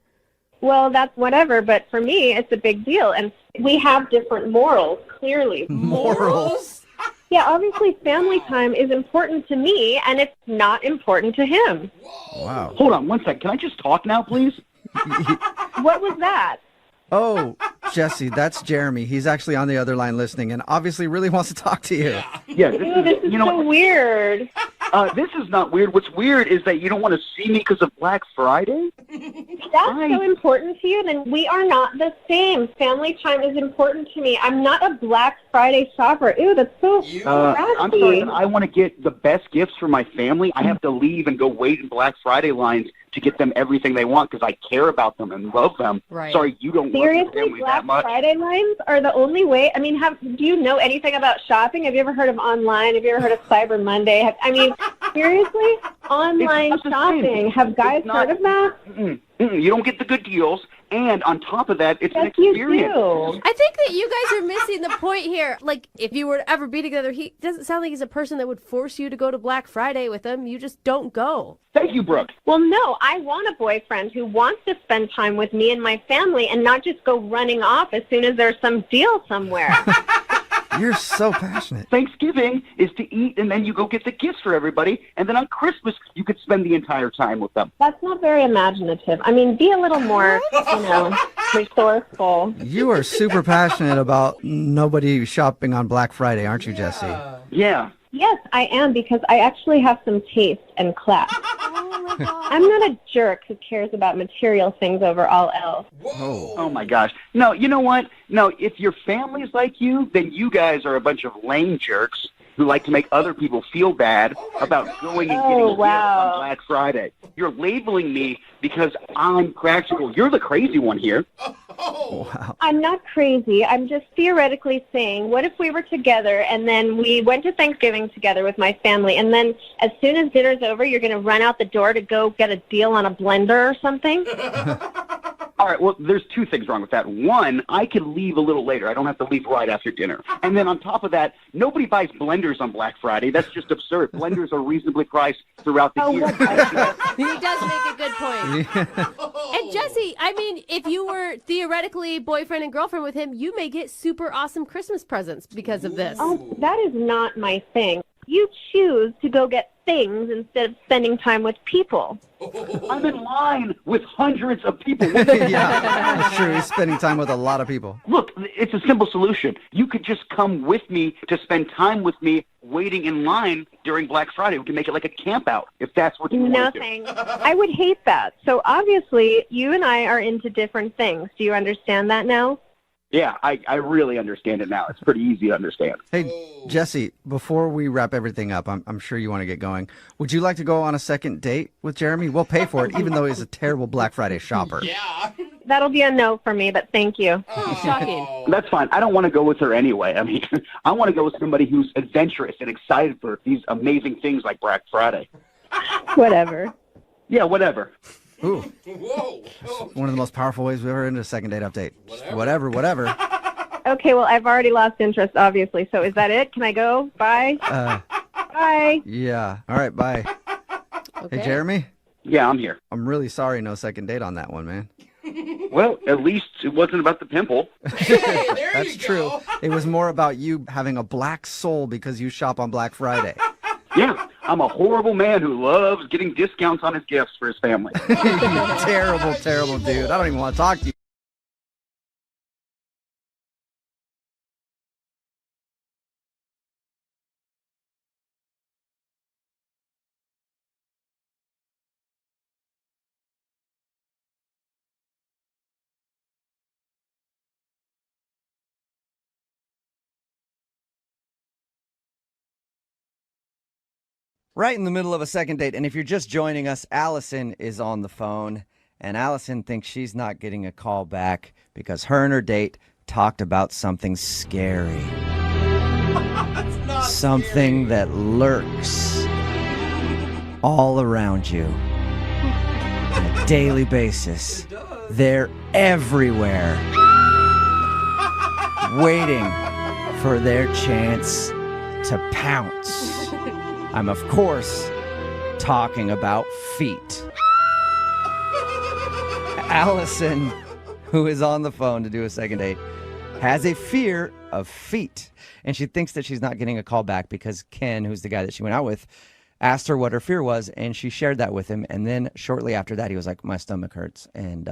Well, that's whatever, but for me, it's a big deal. And we have different morals, clearly. Morals? Yeah, obviously family time is important to me, and it's not important to him. Wow. Hold on one sec. Can I just talk now, please? What was that? Oh, Jesse, that's Jeremy. He's actually on the other line listening and obviously really wants to talk to you. Yeah, Ew, this is so weird. This is not weird. What's weird is that you don't want to see me because of Black Friday. That's so important to you, then we are not the same. Family time is important to me. I'm not a Black Friday shopper. Ew, that's so I'm sorry, but I want to get the best gifts for my family. I have to leave and go wait in Black Friday lines to get them everything they want because I care about them and love them. Right. Sorry, you don't love your Seriously, family Black that much. Friday lines are the only way. I mean, do you know anything about shopping? Have you ever heard of online? Have you ever heard of Cyber Monday? Seriously? Online It's not the shopping. same. Have guys heard of that? You don't get the good deals, and on top of that, it's an Yes, you experience. do. I think that you guys are missing the point here. Like, if you were to ever be together, he doesn't sound like he's a person that would force you to go to Black Friday with him. You just don't go. Thank you, Brooke. Well, no, I want a boyfriend who wants to spend time with me and my family and not just go running off as soon as there's some deal somewhere. You're so passionate. Thanksgiving is to eat, and then you go get the gifts for everybody, and then on Christmas, you could spend the entire time with them. That's not very imaginative. I mean, be a little more, resourceful. You are super passionate about nobody shopping on Black Friday, aren't you, Jesse? Yeah. Yes, I am, because I actually have some taste and class. I'm not a jerk who cares about material things over all else. Oh my gosh. No, you know what? No, if your family's like you, then you guys are a bunch of lame jerks who like to make other people feel bad about going and getting gifts on Black Friday. You're labeling me because I'm practical. You're the crazy one here. Wow. I'm not crazy. I'm just theoretically saying, what if we were together and then we went to Thanksgiving together with my family, and then as soon as dinner's over, you're going to run out the door to go get a deal on a blender or something? All right, well, there's two things wrong with that. One, I can leave a little later. I don't have to leave right after dinner. And then on top of that, nobody buys blenders on Black Friday. That's just absurd. Blenders are reasonably priced throughout the year. He does make a good point. And Jesse, I mean, if you were theoretically boyfriend and girlfriend with him, you may get super awesome Christmas presents because of this. Oh, that is not my thing. You choose to go get things instead of spending time with people. I'm in line with hundreds of people. Yeah, that's true. He's spending time with a lot of people. Look, it's a simple solution. You could just come with me to spend time with me waiting in line during Black Friday. We can make it like a camp out if that's what you want to do. Nothing. I would hate that. So obviously, you and I are into different things. Do you understand that now? Yeah, I really understand it now. It's pretty easy to understand. Hey, Jesse, before we wrap everything up, I'm sure you want to get going. Would you like to go on a second date with Jeremy? We'll pay for it, even though he's a terrible Black Friday shopper. Yeah. That'll be a no for me, but thank you. Shocking. That's fine. I don't want to go with her anyway. I mean, I want to go with somebody who's adventurous and excited for these amazing things like Black Friday. Whatever. Yeah, whatever. Ooh. Whoa. One of the most powerful ways we've ever into a second date update. Whatever. Okay, well, I've already lost interest, obviously. So is that it? Can I go? Bye. Bye. Yeah. All right, bye. Okay. Hey, Jeremy? Yeah, I'm here. I'm really sorry no second date on that one, man. Well, at least it wasn't about the pimple. That's true. It was more about you having a black soul because you shop on Black Friday. Yeah, I'm a horrible man who loves getting discounts on his gifts for his family. Terrible, terrible dude. I don't even want to talk to you. Right in the middle of a second date. And if you're just joining us, Allison is on the phone. And Allison thinks she's not getting a call back because her and her date talked about something scary. Something that lurks all around you on a daily basis. They're everywhere, waiting for their chance to pounce. I'm, of course, talking about feet. Allison, who is on the phone to do a second date, has a fear of feet. And she thinks that she's not getting a call back because Ken, who's the guy that she went out with, asked her what her fear was, and she shared that with him. And then shortly after that, he was like, my stomach hurts, and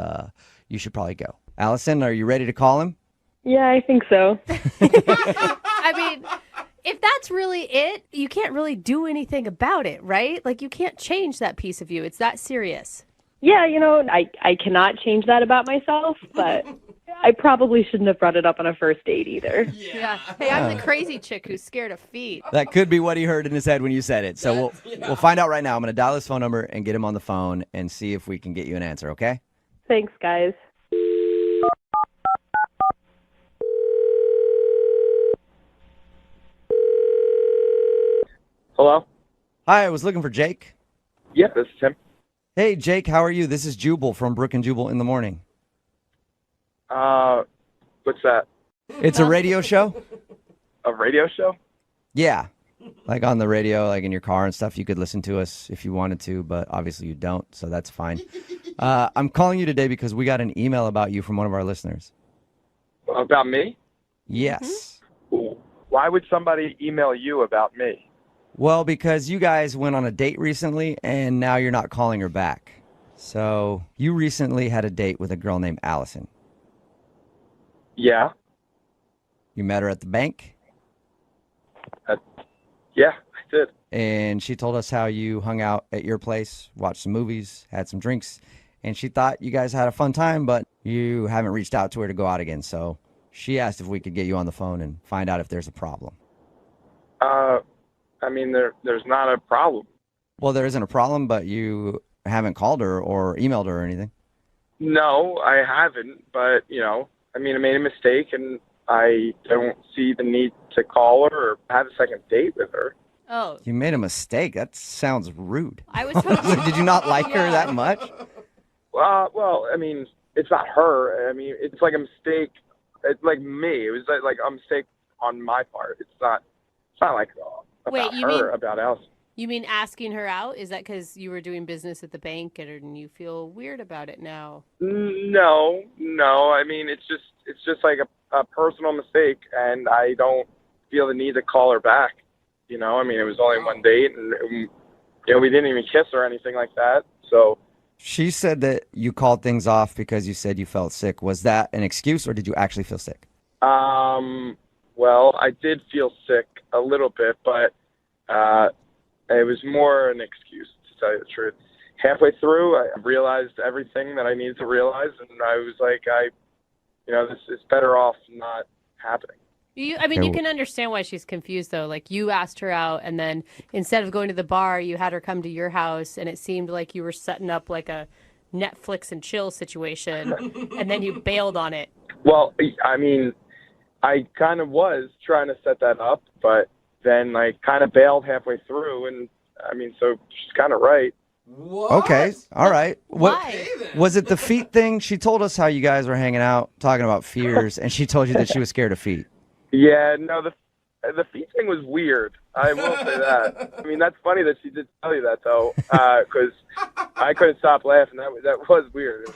you should probably go. Allison, are you ready to call him? Yeah, I think so. I mean, if that's really it, you can't really do anything about it, right? Like, you can't change that piece of you. It's that serious. Yeah, I cannot change that about myself, but I probably shouldn't have brought it up on a first date either. Yeah. Hey, I'm the crazy chick who's scared of feet. That could be what he heard in his head when you said it. So we'll find out right now. I'm going to dial his phone number and get him on the phone and see if we can get you an answer, okay? Thanks, guys. Hello? Hi, I was looking for Jake. Yep, this is him. Hey, Jake, how are you? This is Jubal from Brooke and Jubal in the morning. What's that? It's a radio show? A radio show? Yeah. Like on the radio, like in your car and stuff. You could listen to us if you wanted to, but obviously you don't, so that's fine. I'm calling you today because we got an email about you from one of our listeners. About me? Yes. Why would somebody email you about me? Well, because you guys went on a date recently, and now you're not calling her back. So you recently had a date with a girl named Allison. Yeah. You met her at the bank? Yeah, I did. And she told us how you hung out at your place, watched some movies, had some drinks, and she thought you guys had a fun time, but you haven't reached out to her to go out again. So she asked if we could get you on the phone and find out if there's a problem. I mean, there's not a problem. Well, there isn't a problem, but you haven't called her or emailed her or anything. No, I haven't, but, I made a mistake, and I don't see the need to call her or have a second date with her. Oh. You made a mistake? That sounds rude. I was hoping... Did you not like her that much? Well, it's not her. It's like a mistake. It's like me. It was like a mistake on my part. It's not like about her, about Allison. You mean asking her out? Is that because you were doing business at the bank and you feel weird about it now? No. It's just like a personal mistake, and I don't feel the need to call her back. It was only one date, and we didn't even kiss or anything like that. So she said that you called things off because you said you felt sick. Was that an excuse, or did you actually feel sick? Well, I did feel sick a little bit, but it was more an excuse, to tell you the truth. Halfway through, I realized everything that I needed to realize, and I was like, this is better off not happening. You can understand why she's confused, though. Like, you asked her out, and then instead of going to the bar, you had her come to your house, and it seemed like you were setting up like a Netflix and chill situation, and then you bailed on it. Well, I kind of was trying to set that up, but then I kind of bailed halfway through, and so she's kind of right. What? Okay, all right. Why? Was it the feet thing? She told us how you guys were hanging out, talking about fears, and she told you that she was scared of feet. Yeah, no, the feet thing was weird. I will say that. That's funny that she did tell you that, though, because I couldn't stop laughing. That was weird.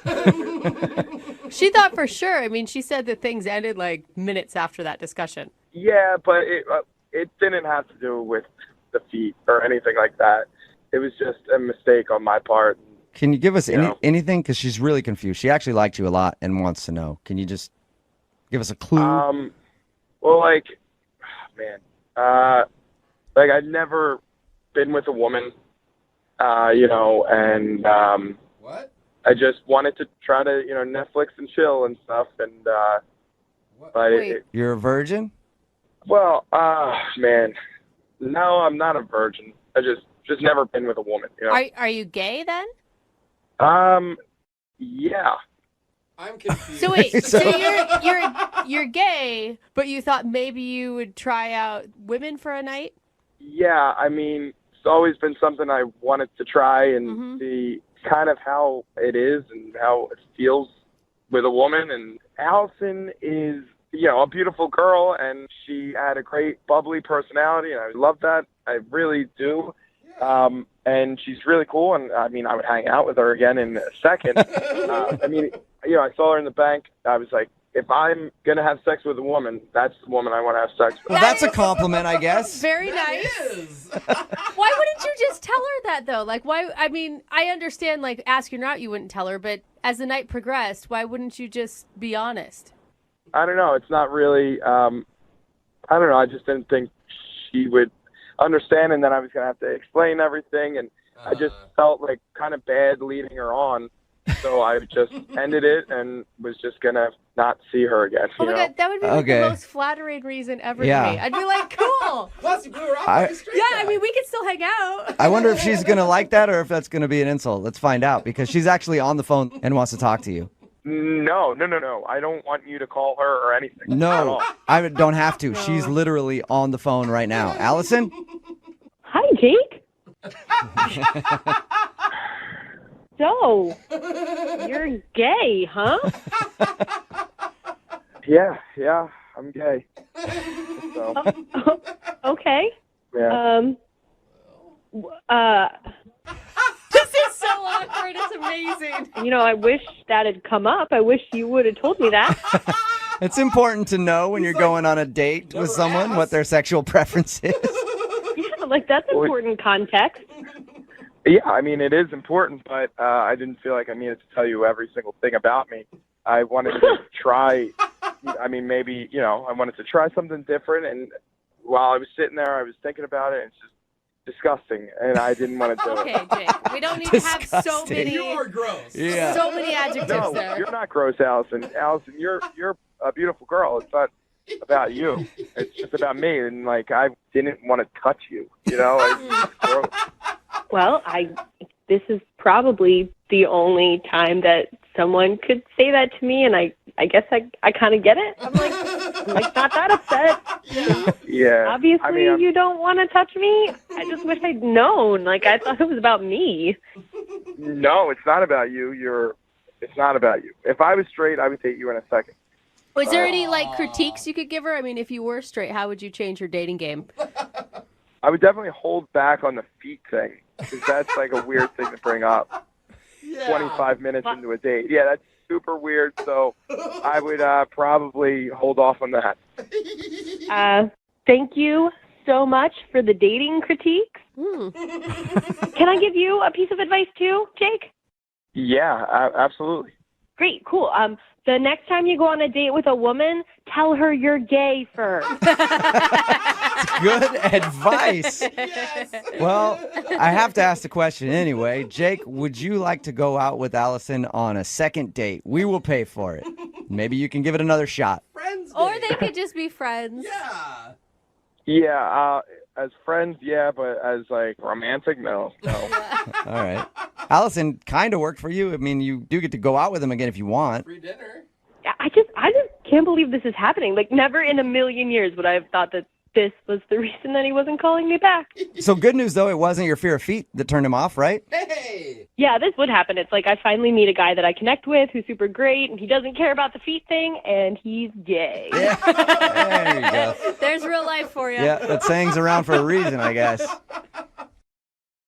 She thought for sure. She said that things ended like minutes after that discussion. Yeah, but it didn't have to do with the feet or anything like that. It was just a mistake on my part. Can you give us anything? Because she's really confused. She actually liked you a lot and wants to know. Can you just give us a clue? Well, I'd never been with a woman, and what? I just wanted to try to, Netflix and chill and stuff, and but You're a virgin? Well, man, no, I'm not a virgin. I just never been with a woman. Are you gay then? Yeah. I'm confused. So wait, so you're gay, but you thought maybe you would try out women for a night? Yeah, I mean, it's always been something I wanted to try and see kind of how it is and how it feels with a woman. And Allison is, a beautiful girl, and she had a great bubbly personality, and I love that. I really do. And she's really cool, and I mean, I would hang out with her again in a second. I mean, I saw her in the bank. I was like, if I'm going to have sex with a woman, that's the woman I want to have sex with. Well, that's a compliment, I guess. Very nice. Why wouldn't you just tell her that, though? Like, why? I mean, I understand, like, asking her out, you wouldn't tell her, but as the night progressed, why wouldn't you just be honest? I don't know. It's not really, I don't know. I just didn't think she would understand, and then I was going to have to explain everything, and I just felt like kind of bad leading her on. So I just ended it and was just going to not see her again. Oh my God, that would be like the most flattering reason ever to me. I'd be like, cool. Plus, you blew her off I mean, we could still hang out. I wonder if she's going to like that or if that's going to be an insult. Let's find out, because she's actually on the phone and wants to talk to you. No. I don't want you to call her or anything. No, I don't have to. She's literally on the phone right now. Allison? Hi, Jake. So, you're gay, huh? Yeah, I'm gay. So, okay. yeah. This is so awkward. It's amazing. I wish that had come up. I wish you would have told me that. It's important to know when you're going on a date with someone what their sexual preference is. Yeah, like that's important context. Yeah, I mean, it is important, but I didn't feel like I needed to tell you every single thing about me. I wanted to try, I mean, maybe, I wanted to try something different, and while I was sitting there, I was thinking about it, and it's just disgusting, and I didn't want to do it. Okay, Jake, we don't need to have so many. You're gross. Yeah. So many adjectives there. You're not gross, Allison. Allison, you're a beautiful girl. It's not about you. It's just about me, and, like, I didn't want to touch you, It's gross. Well, this is probably the only time that someone could say that to me, and I guess I kind of get it. I'm like not that upset. Yeah. Obviously, I mean, you don't want to touch me. I just wish I'd known. Like, I thought it was about me. No, it's not about you. It's not about you. If I was straight, I would date you in a second. Was there any, like, critiques you could give her? I mean, if you were straight, how would you change your dating game? I would definitely hold back on the feet thing, because that's like a weird thing to bring up. 25 minutes into a date. Yeah, that's super weird, so I would probably hold off on that. Thank you so much for the dating critiques. Can I give you a piece of advice too, Jake? Yeah, absolutely. Great, cool. The next time you go on a date with a woman, tell her you're gay first. Good advice. Well, I have to ask the question anyway. Jake, would you like to go out with Allison on a second date? We will pay for it. Maybe you can give it another shot. Or they could just be friends. Yeah, as friends, yeah, but as like romantic, no. All right. Allison, kind of worked for you. I mean, you do get to go out with him again if you want. Free dinner. I just can't believe this is happening. Like, never in a million years would I have thought that this was the reason that he wasn't calling me back. So good news, though, it wasn't your fear of feet that turned him off, right? Hey! Yeah, this would happen. It's like I finally meet a guy that I connect with who's super great, and he doesn't care about the feet thing, and he's gay. Yeah. There you go. There's real life for you. Yeah, that saying's around for a reason, I guess.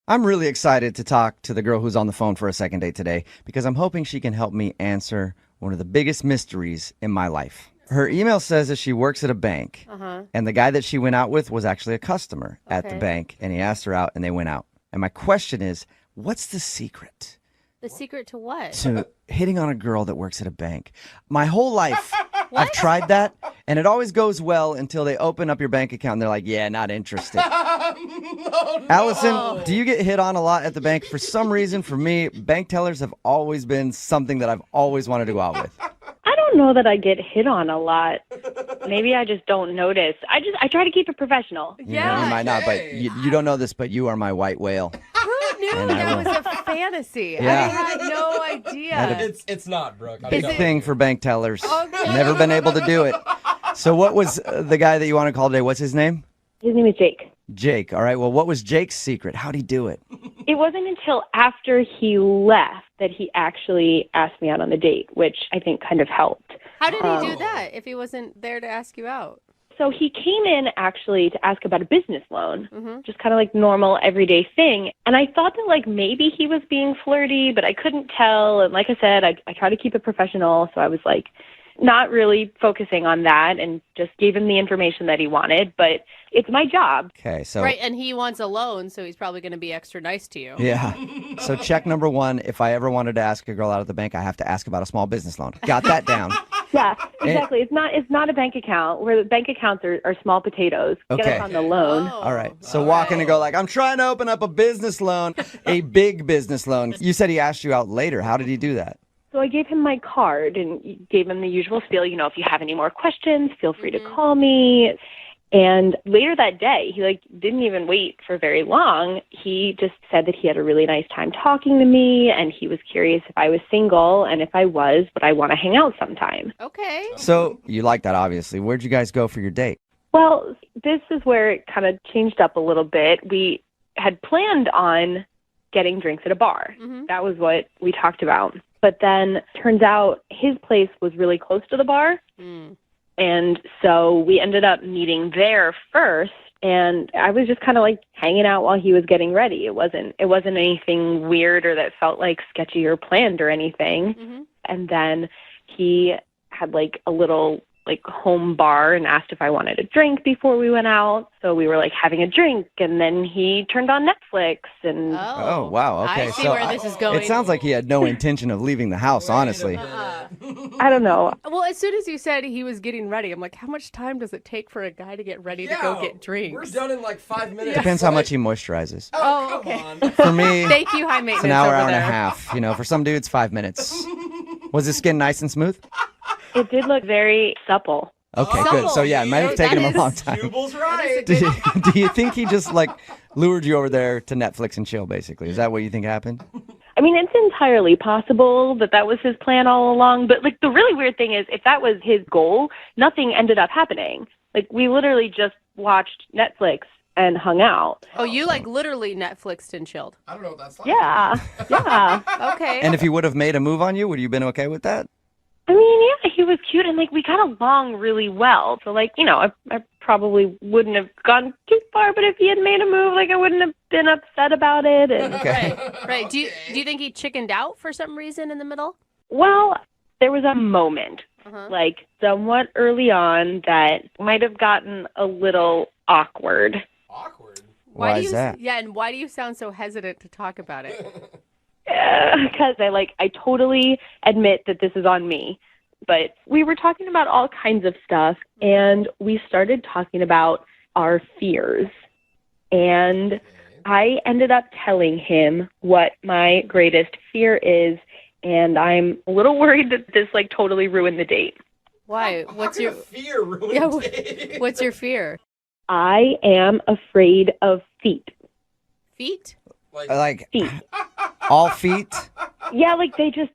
I'm really excited to talk to the girl who's on the phone for a second date today because I'm hoping she can help me answer one of the biggest mysteries in my life. Her email says that she works at a bank, and the guy that she went out with was actually a customer at the bank, and he asked her out, and they went out. And my question is, what's the secret? The secret to what? To hitting on a girl that works at a bank. My whole life, I've tried that, and it always goes well until they open up your bank account, and they're like, yeah, not interested. No. Allison, do you get hit on a lot at the bank? For some reason, for me, bank tellers have always been something that I've always wanted to go out with. I don't know that I get hit on a lot. Maybe I just don't notice. I try to keep it professional. Yeah, you might not, but you don't know this, but you are my white whale. Who knew that was a fantasy? Yeah. I had no idea. It's not, Brooke. I'm Big telling thing you. for bank tellers. Okay. Never been able to do it. So what was the guy that you want to call today? What's his name? His name is Jake. Jake. All right. Well, what was Jake's secret? How'd he do it? It wasn't until after he left that he actually asked me out on the date, which I think kind of helped. How did he do that if he wasn't there to ask you out? So he came in actually to ask about a business loan, just kind of like normal everyday thing. And I thought that like maybe he was being flirty, but I couldn't tell. And like I said, I try to keep it professional. So I was like not really focusing on that and just gave him the information that he wanted. But it's my job. Okay. So Right, and he wants a loan, so he's probably going to be extra nice to you. yeah. So check number 1, if I ever wanted to ask a girl out at the bank, I have to ask about a small business loan. Got that down. Yeah, exactly. It's not a bank account where the bank accounts are small potatoes. Get Okay. us on the loan. All right. So walk in and go like, I'm trying to open up a business loan, a big business loan. You said he asked you out later. How did he do that? So I gave him my card and gave him the usual spiel, if you have any more questions, feel free to call me. And later that day, he didn't even wait for very long. He just said that he had a really nice time talking to me and he was curious if I was single, and if I was, would I want to hang out sometime? Okay. So you like that, obviously. Where'd you guys go for your date? Well, this is where it kind of changed up a little bit. We had planned on getting drinks at a bar. That was what we talked about. But then turns out his place was really close to the bar. And so we ended up meeting there first. And I was just kind of like hanging out while he was getting ready. It wasn't anything weird or that felt like sketchy or planned or anything. And then he had like a little home bar and asked if I wanted a drink before we went out. So we were having a drink, and then he turned on Netflix and Oh, wow. Okay. I see where this is going. It sounds like he had no intention of leaving the house, honestly. I don't know. Well, as soon as you said he was getting ready, I'm like, how much time does it take for a guy to get ready to go get drinks? We're done in 5 minutes. Depends how much he moisturizes. Oh, okay. For me, Thank you, high maintenance. it's an hour, over hour and a there. half. For some dudes, 5 minutes. Was his skin nice and smooth? it did look very supple. Okay, good. So yeah, it might have taken him a long time. Jubal's right. Do you think he just lured you over there to Netflix and chill, basically? Is that what you think happened? I mean, it's entirely possible that was his plan all along. But the really weird thing is, if that was his goal, nothing ended up happening. We literally just watched Netflix and hung out. Oh, you literally Netflixed and chilled. I don't know what that's like. Yeah. Okay. And if he would have made a move on you, would you have been okay with that? I mean, yeah, he was cute, and we got along really well. So I probably wouldn't have gone too far, but if he had made a move, I wouldn't have been upset about it. And Right. Do you think he chickened out for some reason in the middle? well, there was a moment, somewhat early on, that might have gotten a little awkward. Awkward. Why do is you, that? Yeah, and why do you sound so hesitant to talk about it? Because I totally admit that this is on me. But we were talking about all kinds of stuff, and we started talking about our fears. And I ended up telling him what my greatest fear is, and I'm a little worried that this totally ruined the date. Why? What's your fear ruined date? What's your fear? I am afraid of feet. Feet? Feet. All feet? Yeah,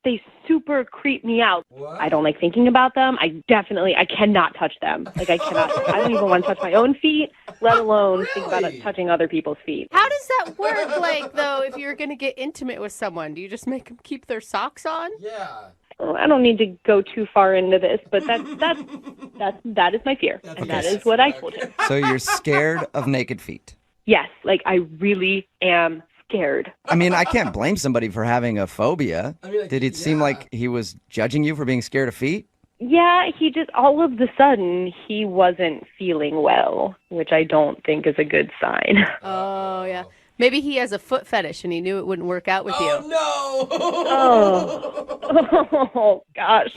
they super creep me out. I don't like thinking about them. I cannot touch them. I don't even want to touch my own feet, let alone think about touching other people's feet. How does that work, though, if you're going to get intimate with someone? Do you just make them keep their socks on? Yeah. Well, I don't need to go too far into this, but that is my fear. And that is what I told him. So you're scared of naked feet? Yes, I really am scared. I mean, I can't blame somebody for having a phobia. Did it seem like he was judging you for being scared of feet? Yeah, he just, all of the sudden, he wasn't feeling well, which I don't think is a good sign. Oh, yeah. Maybe he has a foot fetish and he knew it wouldn't work out with you. No! Oh, gosh.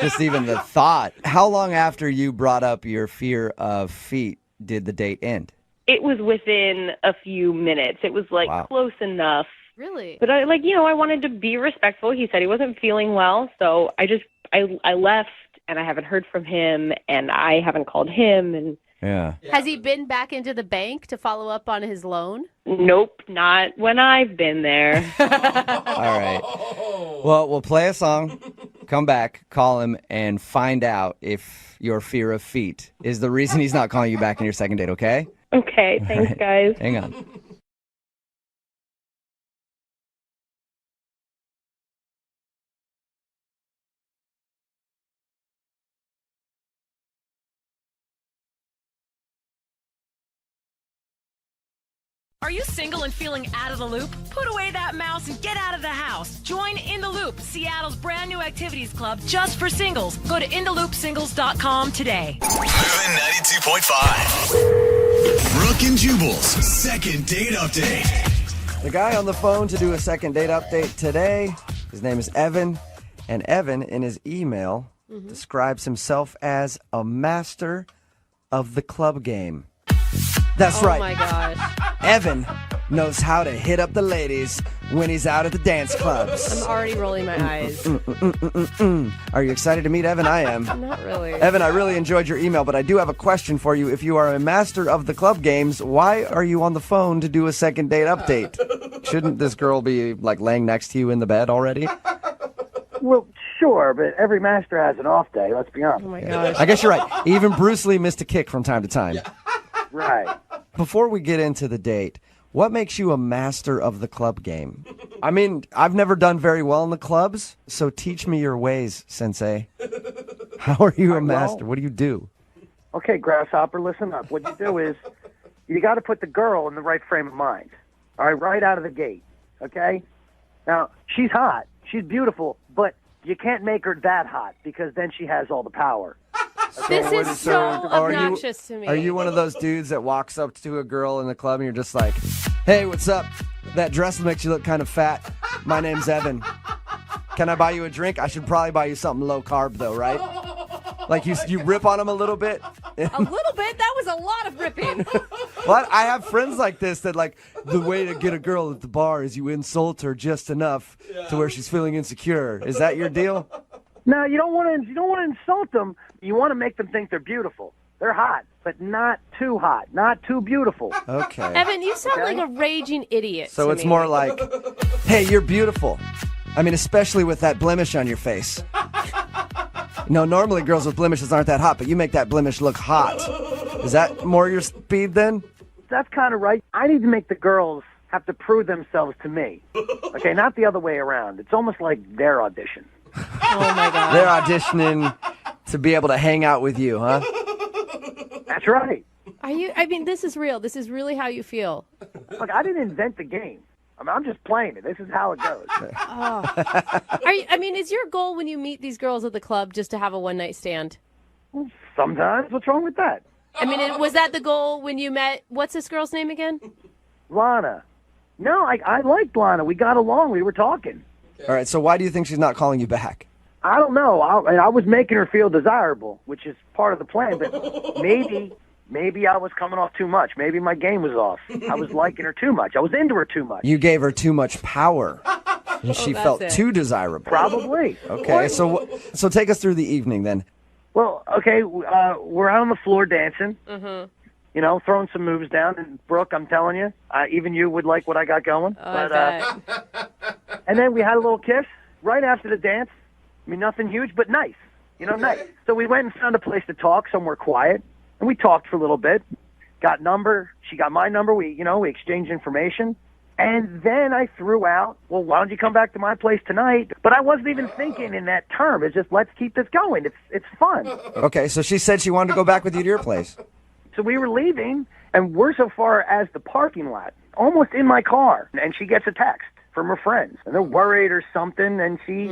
Just even the thought. How long after you brought up your fear of feet did the date end? It was within a few minutes. It was Wow. close enough. Really? But I wanted to be respectful. He said he wasn't feeling well, so I left, and I haven't heard from him, and I haven't called him, and Yeah. Has he been back into the bank to follow up on his loan? Nope, not when I've been there. All right. Well, we'll play a song, come back, call him, and find out if your fear of feet is the reason he's not calling you back on your second date, okay? Okay, thanks, guys. Hang on. Are you single and feeling out of the loop? Put away that mouse and get out of the house. Join In the Loop, Seattle's brand new activities club just for singles. Go to intheloopsingles.com today. Moving 92.5. Brooke and Jubal's second date update. The guy on the phone to do a second date update today, his name is Evan. And Evan, in his email, describes himself as a master of the club game. That's right. Oh, my gosh. Evan knows how to hit up the ladies when he's out at the dance clubs. I'm already rolling my eyes. Are you excited to meet Evan? I am. Not really. Evan, I really enjoyed your email, but I do have a question for you. If you are a master of the club games, why are you on the phone to do a second date update? Shouldn't this girl be, like, laying next to you in the bed already? Well, sure, but every master has an off day, let's be honest. Oh, my gosh. I guess you're right. Even Bruce Lee missed a kick from time to time. Right. Before we get into the date, what makes you a master of the club game? I mean, I've never done very well in the clubs, so teach me your ways, Sensei. How are you a master? What do you do? Okay, Grasshopper, listen up. What you do is you got to put the girl in the right frame of mind. All right out of the gate, okay? Now, she's hot. She's beautiful, but you can't make her that hot because then she has all the power. This is so obnoxious to me. Are you one of those dudes that walks up to a girl in the club and you're just like, hey, what's up? That dress makes you look kind of fat. My name's Evan. Can I buy you a drink? I should probably buy you something low carb, though, right? Like you rip on them a little bit. A little bit? That was a lot of ripping. Well, I have friends like this that, like, the way to get a girl at the bar is you insult her just enough to where she's feeling insecure. Is that your deal? No, you don't want to insult them. You want to make them think they're beautiful. They're hot, but not too hot, not too beautiful. Okay. Evan, you sound like a raging idiot. So it's more like, hey, you're beautiful. I mean, especially with that blemish on your face. No, normally girls with blemishes aren't that hot, but you make that blemish look hot. Is that more your speed then? That's kind of right. I need to make the girls have to prove themselves to me. Okay, not the other way around. It's almost like their audition. Oh, my God. They're auditioning to be able to hang out with you, huh? That's right. I mean, this is real. This is really how you feel. Look, I didn't invent the game. I mean, I'm just playing it. This is how it goes. I mean, is your goal when you meet these girls at the club just to have a one-night stand? Sometimes. What's wrong with that? I mean, was that the goal when you met, what's this girl's name again? Lana. No, I liked Lana. We got along. We were talking. All right, so why do you think she's not calling you back? I don't know. I was making her feel desirable, which is part of the plan, but maybe I was coming off too much. Maybe my game was off. I was liking her too much. I was into her too much. You gave her too much power, and she felt too desirable. Probably. Okay, so take us through the evening then. Well, okay, we're out on the floor dancing. Mm-hmm. You know, throwing some moves down. And Brooke, I'm telling you, even you would like what I got going. And then we had a little kiss right after the dance. I mean, nothing huge, but nice. You know, nice. So we went and found a place to talk, somewhere quiet, and we talked for a little bit. Got number. She got my number. We exchanged information. And then I threw out, well, why don't you come back to my place tonight? But I wasn't even thinking in that term. It's just, let's keep this going. It's fun. Okay, so she said she wanted to go back with you to your place. So we were leaving, and we're so far as the parking lot, almost in my car. And she gets a text from her friends, and they're worried or something, and she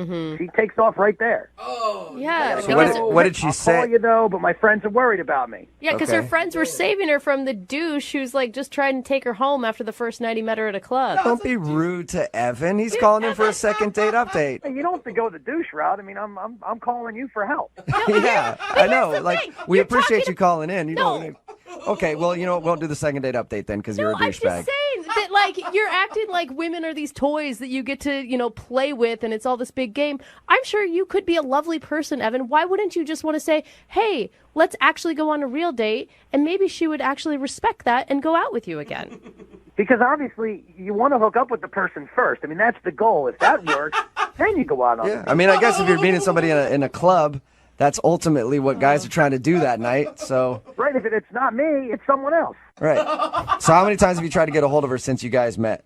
takes off right there. Oh, yeah. So what did she say? I'll call you, though, but my friends are worried about me. Yeah, because her friends were saving her from the douche who's like just trying to take her home after the first night he met her at a club. Don't be rude to Evan. He's calling in for a second date update. Hey, you don't have to go the douche route. I mean, I'm calling you for help. Yeah, I know. Like, we appreciate you calling in. You don't. Okay, well, you know what? We'll do the second date update then because you're a douchebag. I'm just saying that, But, like, you're acting like women are these toys that you get to, play with, and it's all this big game. I'm sure you could be a lovely person, Evan. Why wouldn't you just want to say, hey, let's actually go on a real date, and maybe she would actually respect that and go out with you again? Because obviously you want to hook up with the person first. I mean, that's the goal. If that works, then you go out on it. I mean, I guess if you're meeting somebody in a club, that's ultimately what guys are trying to do that night. So Right, if it's not me, it's someone else. Right. So how many times have you tried to get a hold of her since you guys met?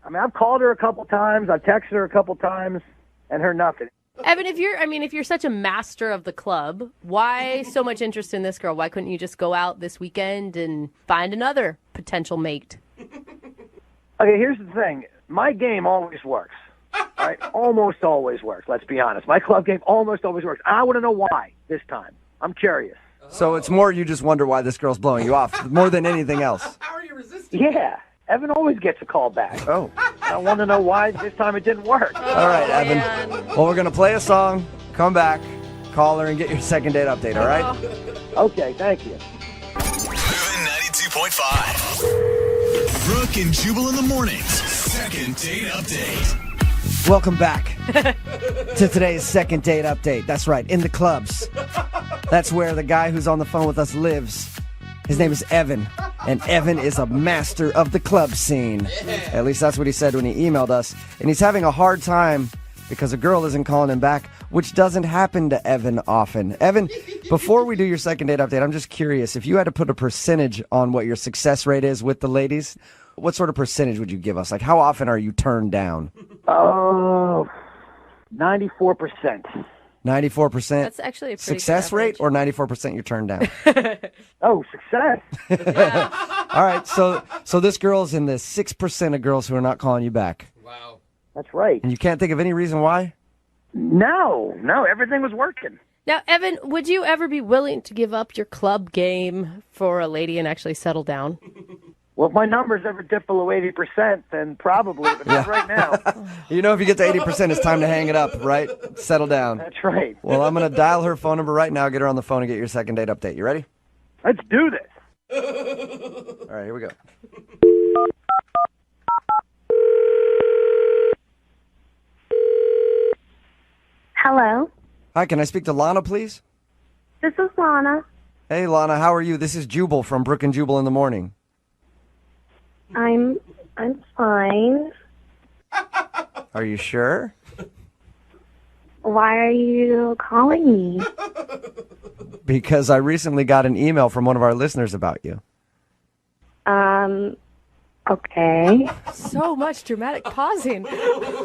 I mean, I've called her a couple times, I've texted her a couple times, and heard nothing. Evan, if you're such a master of the club, why so much interest in this girl? Why couldn't you just go out this weekend and find another potential mate? Okay, here's the thing. My game always works. All right? Almost always works, let's be honest. My club game almost always works. I want to know why this time. I'm curious. So it's more you just wonder why this girl's blowing you off more than anything else. Yeah. Evan always gets a call back. Oh. I want to know why this time it didn't work. All right, Evan. Well, we're going to play a song, come back, call her, and get your second date update, all right? Okay, thank you. Moving 92.5. Brooke and Jubal in the mornings. Second date update. Welcome back to today's second date update. That's right, in the clubs. That's where the guy who's on the phone with us lives. His name is Evan, and Evan is a master of the club scene. At least that's what he said when he emailed us. And he's having a hard time because a girl isn't calling him back, which doesn't happen to Evan often. Evan, before we do your second date update, I'm just curious, if you had to put a percentage on what your success rate is with the ladies, what sort of percentage would you give us? Like, how often are you turned down? Oh, 94%. 94%? That's actually a pretty success good rate, or 94% you're turned down? Oh, success. All right, so this girl's in the 6% of girls who are not calling you back. Wow. That's right. And you can't think of any reason why? No, everything was working. Now, Evan, would you ever be willing to give up your club game for a lady and actually settle down? Well, if my numbers ever dip below 80%, then probably, but not right now. You know, if you get to 80%, it's time to hang it up, right? Settle down. That's right. Well, I'm going to dial her phone number right now, get her on the phone, and get your second date update. You ready? Let's do this. All right, here we go. Hello, Hi, can I speak to Lana, please? this is Lana. Hey, Lana, how are you? This is Jubal from Brooke and Jubal in the morning. I'm fine. Are you sure? Why are you calling me? Because I recently got an email from one of our listeners about you. Okay. So much dramatic pausing.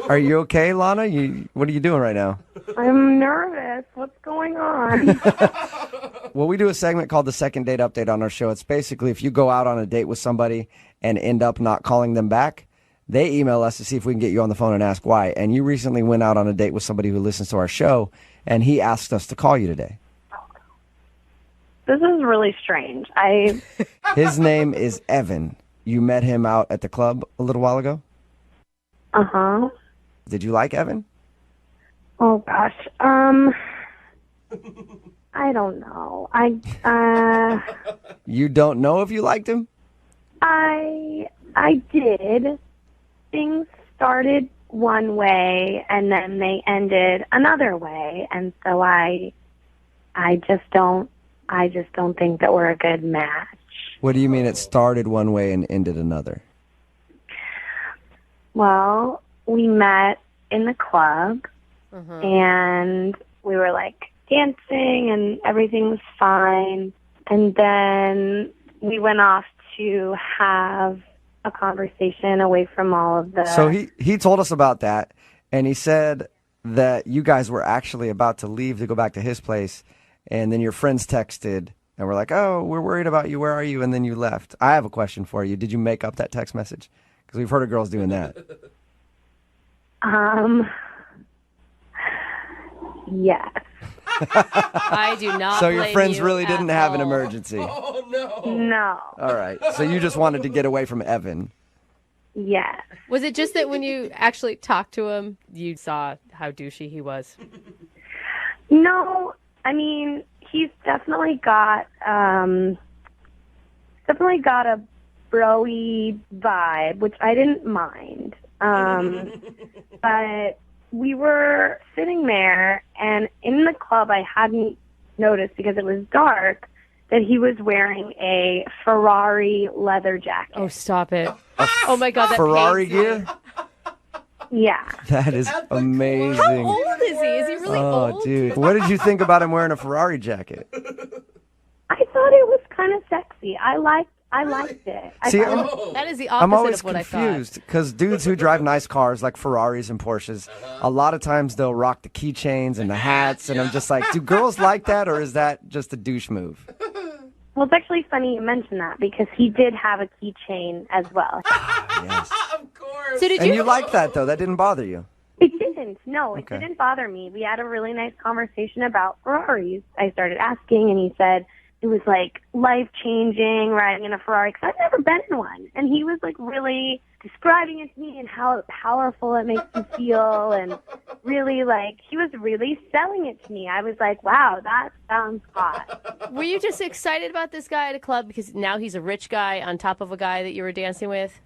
Are you okay, Lana? What are you doing right now? I'm nervous. What's going on? Well, we do a segment called the Second Date Update on our show. It's basically if you go out on a date with somebody and end up not calling them back, they email us to see if we can get you on the phone and ask why. And you recently went out on a date with somebody who listens to our show, and he asked us to call you today. This is really strange. His name is Evan. You met him out at the club a little while ago? Uh-huh. Did you like Evan? Oh, gosh. I don't know. You don't know if you liked him? I did. Things started one way and then they ended another way, and so I just don't think that we're a good match. What do you mean it started one way and ended another? Well, we met in the club and we were like dancing and everything was fine, and then we went off to have a conversation away from all of the... So he told us about that, and he said that you guys were actually about to leave to go back to his place, and then your friends texted and were like, oh, we're worried about you, where are you? And then you left. I have a question for you. Did you make up that text message? Because we've heard of girls doing that. Yes. I do not So your blame friends you really at didn't have an all. emergency. Oh, no. No. All right. So you just wanted to get away from Evan. Yes. Was it just that when you actually talked to him, you saw how douchey he was? No, I mean, he's definitely got a bro-y vibe, which I didn't mind. But we were sitting there, and in the club I hadn't noticed because it was dark that he was wearing a Ferrari leather jacket. Oh, stop it. Oh, my God, that Ferrari pains me. gear? Yeah. That is amazing. How old is he? Is he really Oh, old? dude. What did you think about him wearing a Ferrari jacket? I thought it was kind of sexy. I liked it. See, That is the I'm opposite always of what I confused because dudes who drive nice cars like Ferraris and Porsches, a lot of times they'll rock the keychains and the hats, and I'm just like, do girls like that, or is that just a douche move? Well, it's actually funny you mentioned that because he did have a keychain as well. Yes. So did And you liked that, though? That didn't bother you? It didn't. No, it Okay. didn't bother me. We had a really nice conversation about Ferraris. I started asking, and he said it was like life-changing riding in a Ferrari because I've never been in one. And he was like really describing it to me and how powerful it makes you feel, and really like he was really selling it to me. I was like, wow, that sounds hot. Were you just excited about this guy at a club because now he's a rich guy on top of a guy that you were dancing with?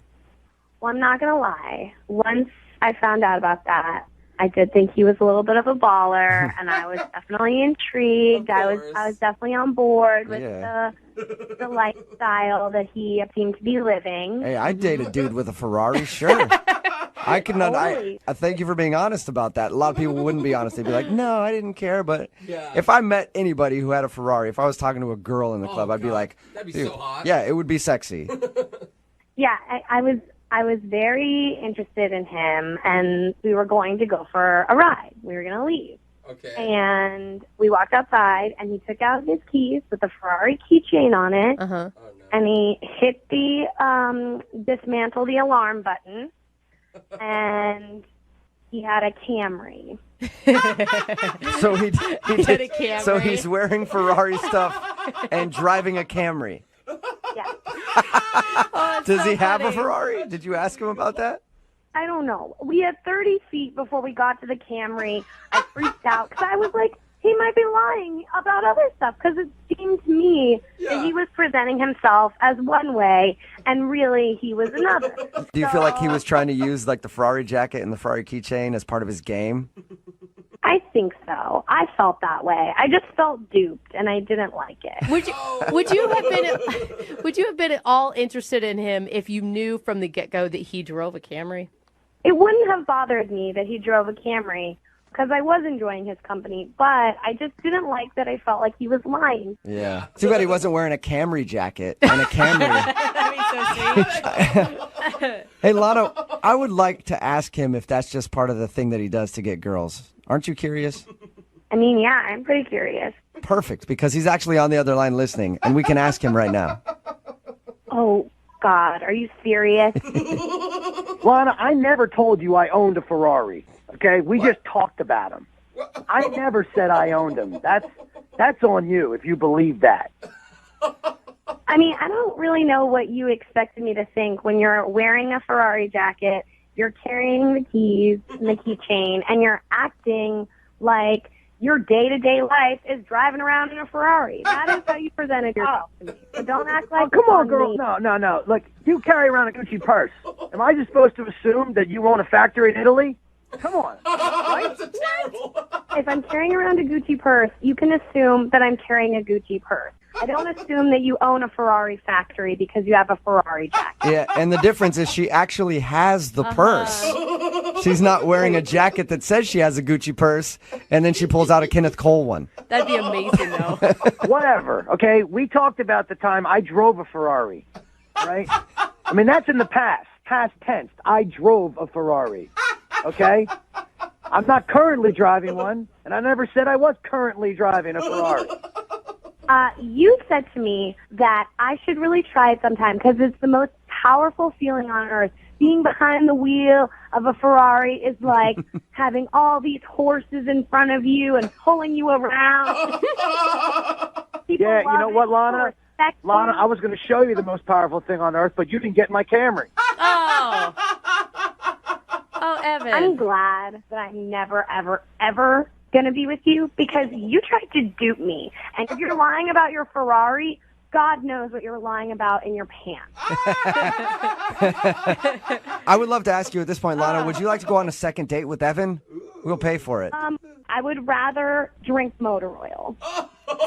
Well, I'm not gonna lie. Once I found out about that, I did think he was a little bit of a baller, and I was definitely intrigued. I was definitely on board with the lifestyle that he seemed to be living. Hey, I'd date a dude with a Ferrari, sure. I could not. I thank you for being honest about that. A lot of people wouldn't be honest. They'd be like, "No, I didn't care." But if I met anybody who had a Ferrari, if I was talking to a girl in the club, I'd be like, That'd be "Dude, so hot." yeah, it would be sexy." Yeah, I was very interested in him, and we were going to go for a ride. We were going to leave. Okay. And we walked outside, and he took out his keys with the Ferrari keychain on it, and he hit the dismantle the alarm button, and he had a Camry. So he had a Camry. So he's wearing Ferrari stuff and driving a Camry. Yeah. Does he have a Ferrari? Did you ask him about that? I don't know. We had 30 feet before we got to the Camry. I freaked out because I was like, he might be lying about other stuff because it seemed to me that he was presenting himself as one way and really he was another. Do you feel like he was trying to use like the Ferrari jacket and the Ferrari keychain as part of his game? I think so. I felt that way. I just felt duped, and I didn't like it. Would you have been at all interested in him if you knew from the get-go that he drove a Camry? It wouldn't have bothered me that he drove a Camry because I was enjoying his company, but I just didn't like that I felt like he was lying. Yeah. Too bad he wasn't wearing a Camry jacket and a Camry. That'd be so sweet. Hey, Lana, I would like to ask him if that's just part of the thing that he does to get girls. Aren't you curious? I mean, yeah, I'm pretty curious. Perfect, because he's actually on the other line listening, and we can ask him right now. Oh, God, are you serious? Lana, I never told you I owned a Ferrari. Okay, we just talked about them. I never said I owned them. That's on you if you believe that. I mean, I don't really know what you expected me to think when you're wearing a Ferrari jacket, you're carrying the keys and the keychain, and you're acting like your day-to-day life is driving around in a Ferrari. That is how you presented yourself to me. So don't act like Come on, it's girl. me. No. Look, you carry around a Gucci purse. Am I just supposed to assume that you own a factory in Italy? Come on. Right? If I'm carrying around a Gucci purse, you can assume that I'm carrying a Gucci purse. I don't assume that you own a Ferrari factory because you have a Ferrari jacket. Yeah, and the difference is she actually has the purse. She's not wearing a jacket that says she has a Gucci purse, and then she pulls out a Kenneth Cole one. That'd be amazing, though. Whatever, okay? We talked about the time I drove a Ferrari, right? I mean, that's in the past tense. I drove a Ferrari, okay? I'm not currently driving one, and I never said I was currently driving a Ferrari. You said to me that I should really try it sometime because it's the most powerful feeling on earth. Being behind the wheel of a Ferrari is like having all these horses in front of you and pulling you around. Yeah, you know what, Lana? Lana, I was going to show you the most powerful thing on earth, but you didn't get in my Camry. Oh, Evan. I'm glad that I'm never, ever, ever going to be with you because you tried to dupe me. And if you're lying about your Ferrari, God knows what you're lying about in your pants. I would love to ask you at this point, Lana, would you like to go on a second date with Evan? We'll pay for it. I would rather drink motor oil.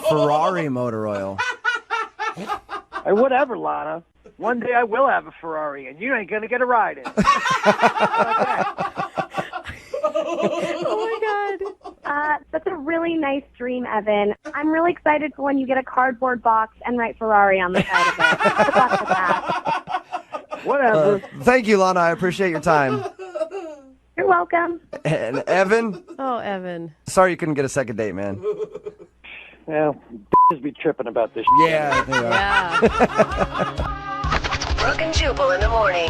Ferrari motor oil. Hey, whatever, Lana. One day I will have a Ferrari, and you ain't going to get a ride in it. Oh, my God. That's a really nice dream, Evan. I'm really excited for when you get a cardboard box and write Ferrari on the side of it. Good luck with that. Whatever. Thank you, Lana. I appreciate your time. You're welcome. And Evan? Oh, Evan. Sorry you couldn't get a second date, man. Well, just be tripping about this. Yeah, they are. Brooke and Jubal in the morning.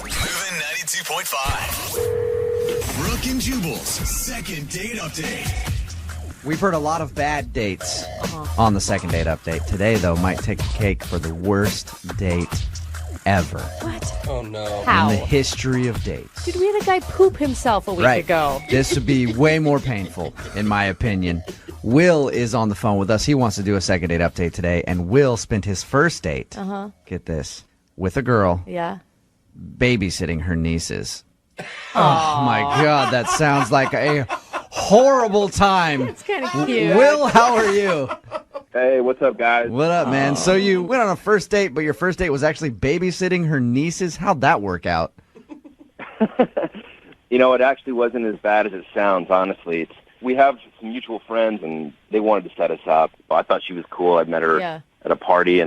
Moving 92.5. Brooke and Jubal's second date update. We've heard a lot of bad dates on the second date update. Today, though, might take the cake for the worst date ever What? Oh, no. How? in the history of dates. Dude, we had a guy poop himself a week ago. This would be way more painful, in my opinion. Will is on the phone with us. He wants to do a second date update today, and Will spent his first date, get this, with a girl Yeah. babysitting her nieces. Oh, my God, that sounds like a horrible time. It's kind of cute. Will, how are you? Hey, what's up, guys? What up, man? So you went on a first date, but your first date was actually babysitting her nieces? How'd that work out? You know, it actually wasn't as bad as it sounds, honestly. We have some mutual friends, and they wanted to set us up. I thought she was cool. I met her at a party,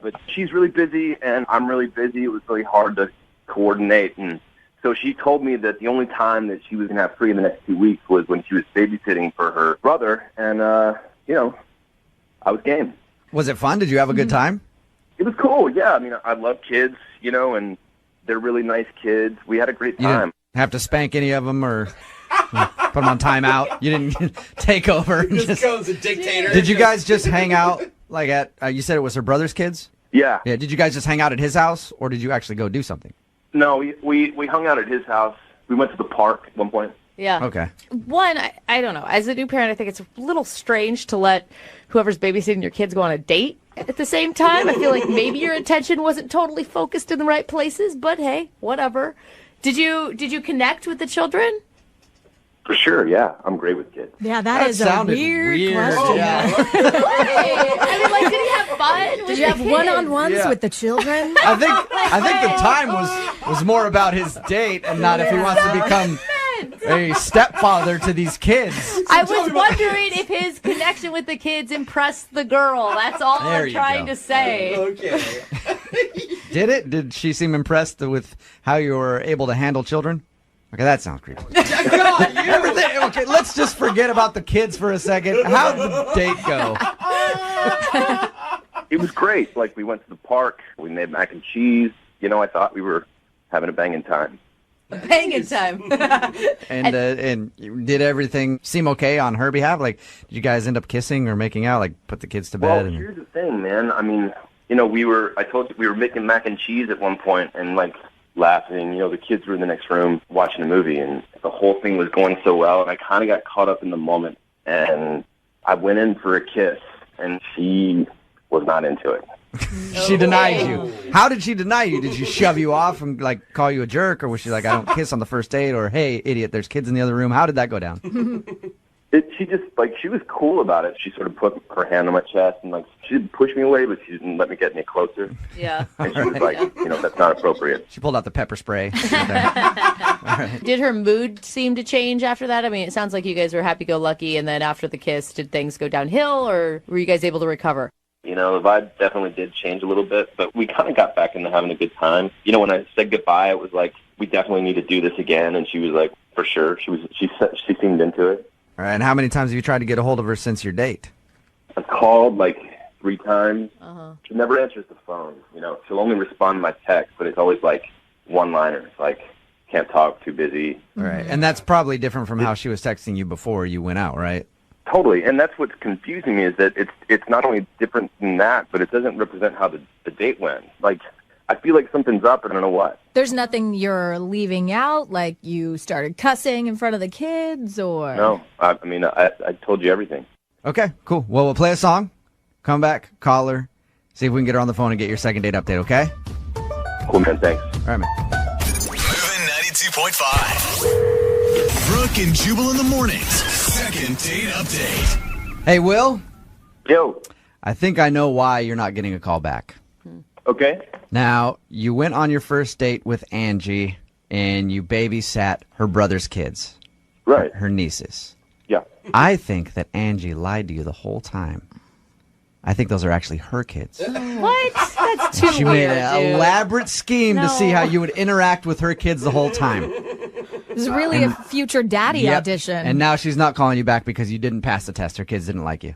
but she's really busy, and I'm really busy. It was really hard to coordinate, and so she told me that the only time that she was going to have free in the next 2 weeks was when she was babysitting for her brother, and, you know, I was game. Was it fun? Did you have a good time? It was cool, yeah. I mean, I love kids, you know, and they're really nice kids. We had a great You time. didn't have to spank any of them or put them on timeout? You didn't take over? And Just goes a dictator. Did you guys just hang out, like at, you said it was her brother's kids? Yeah. Yeah, did you guys just hang out at his house, or did you actually go do something? No, we hung out at his house. We went to the park at one point. Yeah. Okay. One, I don't know. As a new parent, I think it's a little strange to let whoever's babysitting your kids go on a date at the same time. I feel like maybe your attention wasn't totally focused in the right places, but hey, whatever. Did you connect with the children? For sure, yeah. I'm great with kids. Yeah, that is a weird question. Yeah. I mean, like, did he have fun? Did you have one-on-ones Yeah. with the children? I think the time was more about his date and not if he wants to become a stepfather to these kids. I was wondering if his connection with the kids impressed the girl. That's all There I'm you trying go. to say. Okay. Did it? Did she seem impressed with how you were able to handle children? Okay, that sounds creepy. God, you. Everything, okay, let's just forget about the kids for a second. How'd the date go? It was great. Like, we went to the park. We made mac and cheese. You know, I thought we were having a banging time. Banging time. And did everything seem okay on her behalf? Like, did you guys end up kissing or making out? Like, put the kids to Well, bed? here's the thing, man. I mean, you know, I told you we were making mac and cheese at one point and, like, laughing. You know, the kids were in the next room watching a movie, and the whole thing was going so well, and I kind of got caught up in the moment, and I went in for a kiss, and she was not into it. She denied you. How did she deny you? Did she shove you off and, like, call you a jerk? Or was she like, I don't kiss on the first date? Or, hey, idiot, there's kids in the other room. How did that go down? She just, like, she was cool about it. She sort of put her hand on my chest, and, like, she didn't push me away, but she didn't let me get any closer. Yeah. And she was like, you know, that's not appropriate. She pulled out the pepper spray. Did her mood seem to change after that? I mean, it sounds like you guys were happy-go-lucky, and then after the kiss, did things go downhill, or were you guys able to recover? You know, the vibe definitely did change a little bit, but we kind of got back into having a good time. You know, when I said goodbye, it was like, we definitely need to do this again, and she was like, for sure. She seemed into it. All right, and how many times have you tried to get a hold of her since your date? I've called like 3 times. She never answers the phone. You know, she'll only respond to my text, but it's always like one-liners, like, can't talk, too busy. Right. And that's probably different from how she was texting you before you went out, right? Totally, and that's what's confusing me is that it's not only different than that, but it doesn't represent how the date went. Like, I feel like something's up, and I don't know what. There's nothing you're leaving out, like you started cussing in front of the kids, or... No, I mean, I told you everything. Okay, cool. Well, we'll play a song, come back, call her, see if we can get her on the phone and get your second date update, okay? Cool, man, thanks. All right, man. Moving 92.5. Brooke and Jubal in the mornings. Second date update. Hey, Will? Yo. I think I know why you're not getting a call back. Okay. Now, you went on your first date with Angie, and you babysat her brother's kids. Right. Her nieces. Yeah. I think that Angie lied to you the whole time. I think those are actually her kids. What? That's too She weird, made an dude. elaborate scheme to see No. how you would interact with her kids the whole time. It was really a future daddy Yep. audition. And now she's not calling you back because you didn't pass the test. Her kids didn't like you.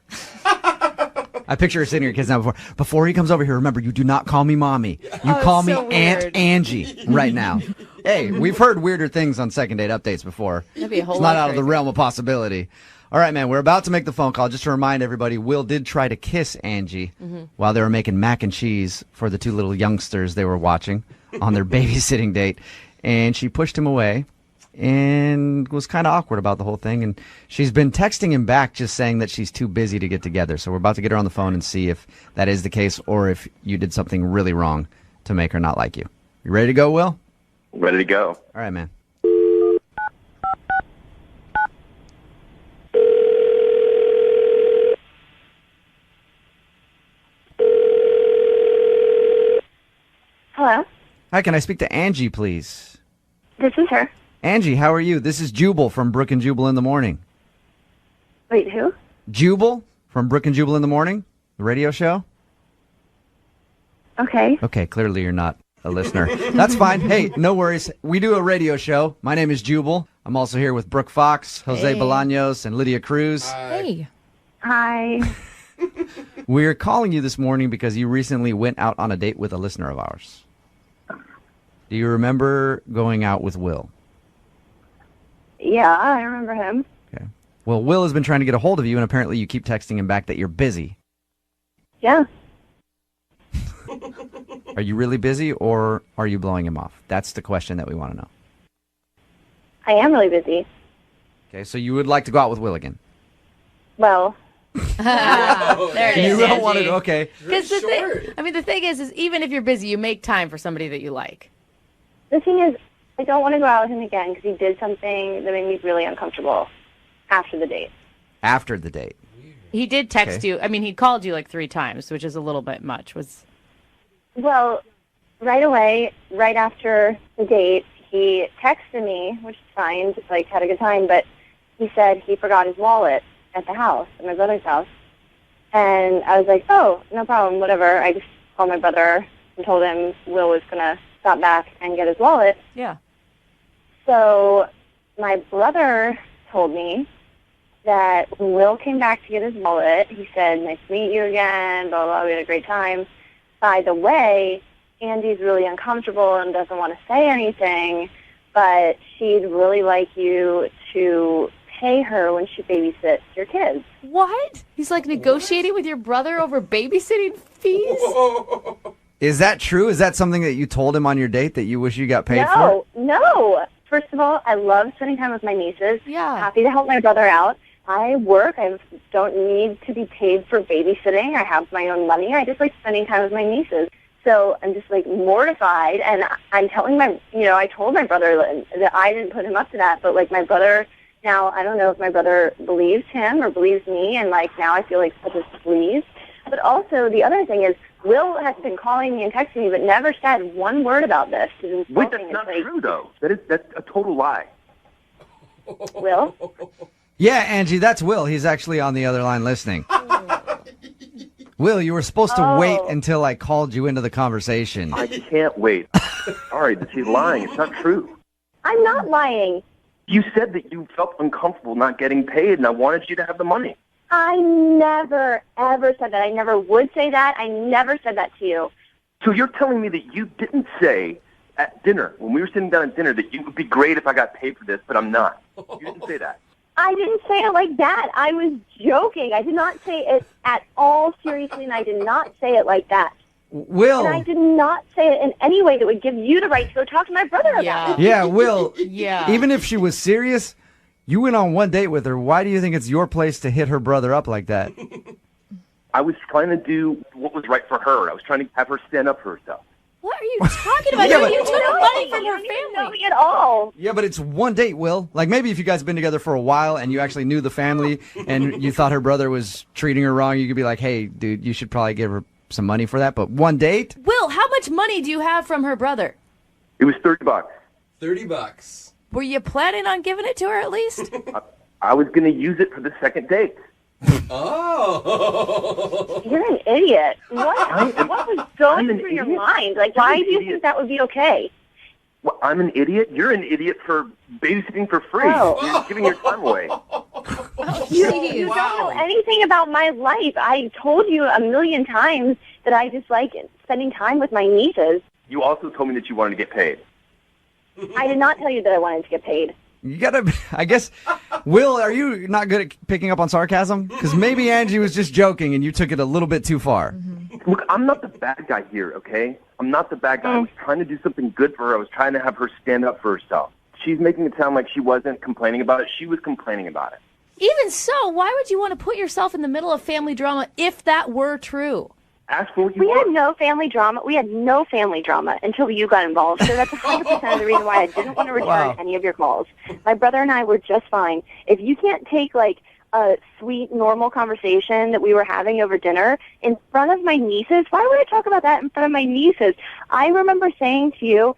I picture her sitting to your kids now before he comes over here. Remember, you do not call me mommy. You Oh, call it's me so Aunt weird. Angie right now. Hey, we've heard weirder things on second date updates before. That'd be a whole It's not lot out of the crazy. realm of possibility. All right, man, we're about to make the phone call. Just to remind everybody, Will did try to kiss Angie while they were making mac and cheese for the two little youngsters they were watching on their babysitting date. And she pushed him away and was kind of awkward about the whole thing. And she's been texting him back just saying that she's too busy to get together. So we're about to get her on the phone and see if that is the case or if you did something really wrong to make her not like you. You ready to go, Will? Ready to go. All right, man. Hello, Hi, can I speak to Angie, please? this is her. Angie, how are you? This is Jubal from Brooke and Jubal in the Morning. Wait, who? Jubal from Brooke and Jubal in the Morning, the radio show? Okay. Okay, clearly you're not a listener. That's fine. Hey, no worries. We do a radio show. My name is Jubal. I'm also here with Brooke Fox, Jose Hey. Bolaños, and Lydia Cruz. Hey. Hi. We're calling you this morning because you recently went out on a date with a listener of ours. Do you remember going out with Will? Yeah, I remember him. Okay. Well, Will has been trying to get a hold of you, and apparently you keep texting him back that you're busy. Yeah. Are you really busy, or are you blowing him off? That's the question that we want to know. I am really busy. Okay, so you would like to go out with Will again? Well, There it You is. don't want to, okay. Because the thing is even if you're busy, you make time for somebody that you like. the thing is, I don't want to go out with him again because he did something that made me really uncomfortable after the date. After the date. He did text Okay. you. I mean, he called you like 3 times, which is a little bit much. Well, right away, right after the date, he texted me, which is fine, just like had a good time, but he said he forgot his wallet at the house, at my brother's house. And I was like, oh, no problem, whatever. I just called my brother and told him Will was going to stop back and get his wallet. Yeah. So my brother told me that when Will came back to get his wallet, he said, nice to meet you again, blah, blah, we had a great time. By the way, Andy's really uncomfortable and doesn't want to say anything, but she'd really like you to pay her when she babysits your kids. What? He's like negotiating with your brother over babysitting fees? Is that true? Is that something that you told him on your date that you wish you got paid for? No. First of all, I love spending time with my nieces. Yeah. Happy to help my brother out. I work. I don't need to be paid for babysitting. I have my own money. I just like spending time with my nieces. So I'm just like mortified, and I'm telling I told my brother that I didn't put him up to that, but like my brother, now I don't know if my brother believes him or believes me, and like now I feel like such a squeeze. But also the other thing is, Will has been calling me and texting me, but never said one word about this. Wait, that's not true, though. That's a total lie. Will? Yeah, Angie, that's Will. He's actually on the other line listening. Will, you were supposed to wait until I called you into the conversation. I can't wait. Sorry, she's lying. It's not true. I'm not lying. You said that you felt uncomfortable not getting paid, and I wanted you to have the money. I never, ever said that. I never would say that. I never said that to you. So you're telling me that you didn't say at dinner, when we were sitting down at dinner, that it would be great if I got paid for this, but I'm not. You didn't say that. I didn't say it like that. I was joking. I did not say it at all seriously, and I did not say it like that. Will. And I did not say it in any way that would give you the right to go talk to my brother about it. Yeah, Will. Yeah. Even if she was serious, you went on one date with her. Why do you think it's your place to hit her brother up like that? I was trying to do what was right for her. I was trying to have her stand up for herself. What are you talking about? Yeah, but- You took money from her You don't family. know me at all. Yeah, but it's one date, Will. Like, maybe if you guys have been together for a while and you actually knew the family and you thought her brother was treating her wrong, you could be like, hey, dude, you should probably give her some money for that. But one date? Will, how much money do you have from her brother? It was $30. $30. Were you planning on giving it to her at least? I was going to use it for the second date. Oh. You're an idiot. What was going through your mind? Like, why do you think that would be okay? Well, I'm an idiot. You're an idiot for babysitting for free. Oh. You're giving your time away. You don't know anything about my life. I told you a million times that I just like spending time with my nieces. You also told me that you wanted to get paid. I did not tell you that I wanted to get paid. You gotta, I guess, Will, are you not good at picking up on sarcasm? Because maybe Angie was just joking and you took it a little bit too far. Look, I'm not the bad guy here, okay? I'm not the bad guy. I was trying to do something good for her. I was trying to have her stand up for herself. She's making it sound like she wasn't complaining about it. She was complaining about it. Even so, why would you want to put yourself in the middle of family drama if that were true? Ask for what you We want. had no family drama. We had no family drama until you got involved. So that's 100% of the reason why I didn't want to return any of your calls. My brother and I were just fine. If you can't take, like, a sweet, normal conversation that we were having over dinner in front of my nieces, why would I talk about that in front of my nieces? I remember saying to you,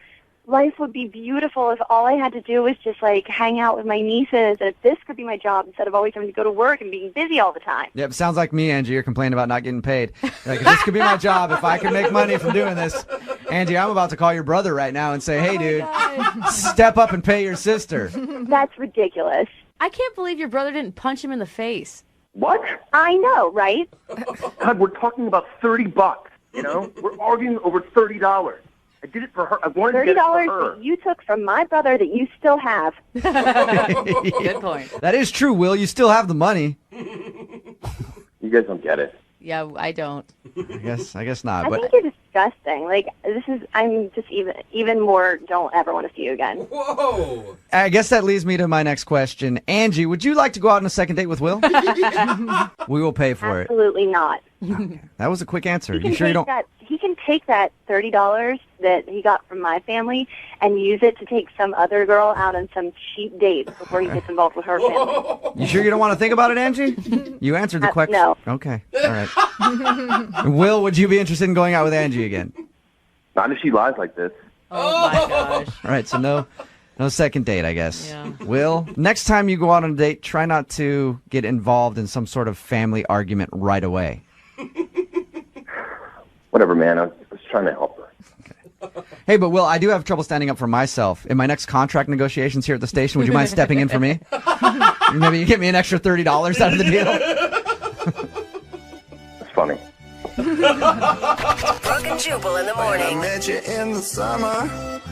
life would be beautiful if all I had to do was just, like, hang out with my nieces, and if this could be my job instead of always having to go to work and being busy all the time. Yep, sounds like me, Angie. You're complaining about not getting paid. Like, this could be my job if I could make money from doing this. Angie, I'm about to call your brother right now and say, hey, dude, step up and pay your sister. That's ridiculous. I can't believe your brother didn't punch him in the face. What? I know, right? God, we're talking about $30, you know? We're arguing over $30. I did it for her. I wanted to get it for her. $30 that you took from my brother that you still have. Good point. That is true, Will. You still have the money. You guys don't get it. Yeah, I don't. I guess not. I But think you're disgusting. Like, I'm just even more don't ever want to see you again. Whoa. I guess that leads me to my next question. Angie, would you like to go out on a second date with Will? We will pay for it. Absolutely not. That was a quick answer. He can You sure you take don't? He can take that $30 that he got from my family and use it to take some other girl out on some cheap date before he gets involved with her family. You sure you don't want to think about it, Angie? You answered the question. no. Okay. All right. Will, would you be interested in going out with Angie again? Not if she lies like this. Oh, my gosh. All right. So no second date, I guess. Yeah. Will, next time you go out on a date, try not to get involved in some sort of family argument right away. Whatever, man. I was trying to help her. Hey, but Will, I do have trouble standing up for myself. In my next contract negotiations here at the station, would you mind stepping in for me? Maybe you get me an extra $30 out of the deal. It's funny. Brooke and Jubal in the morning. I met you in the summer.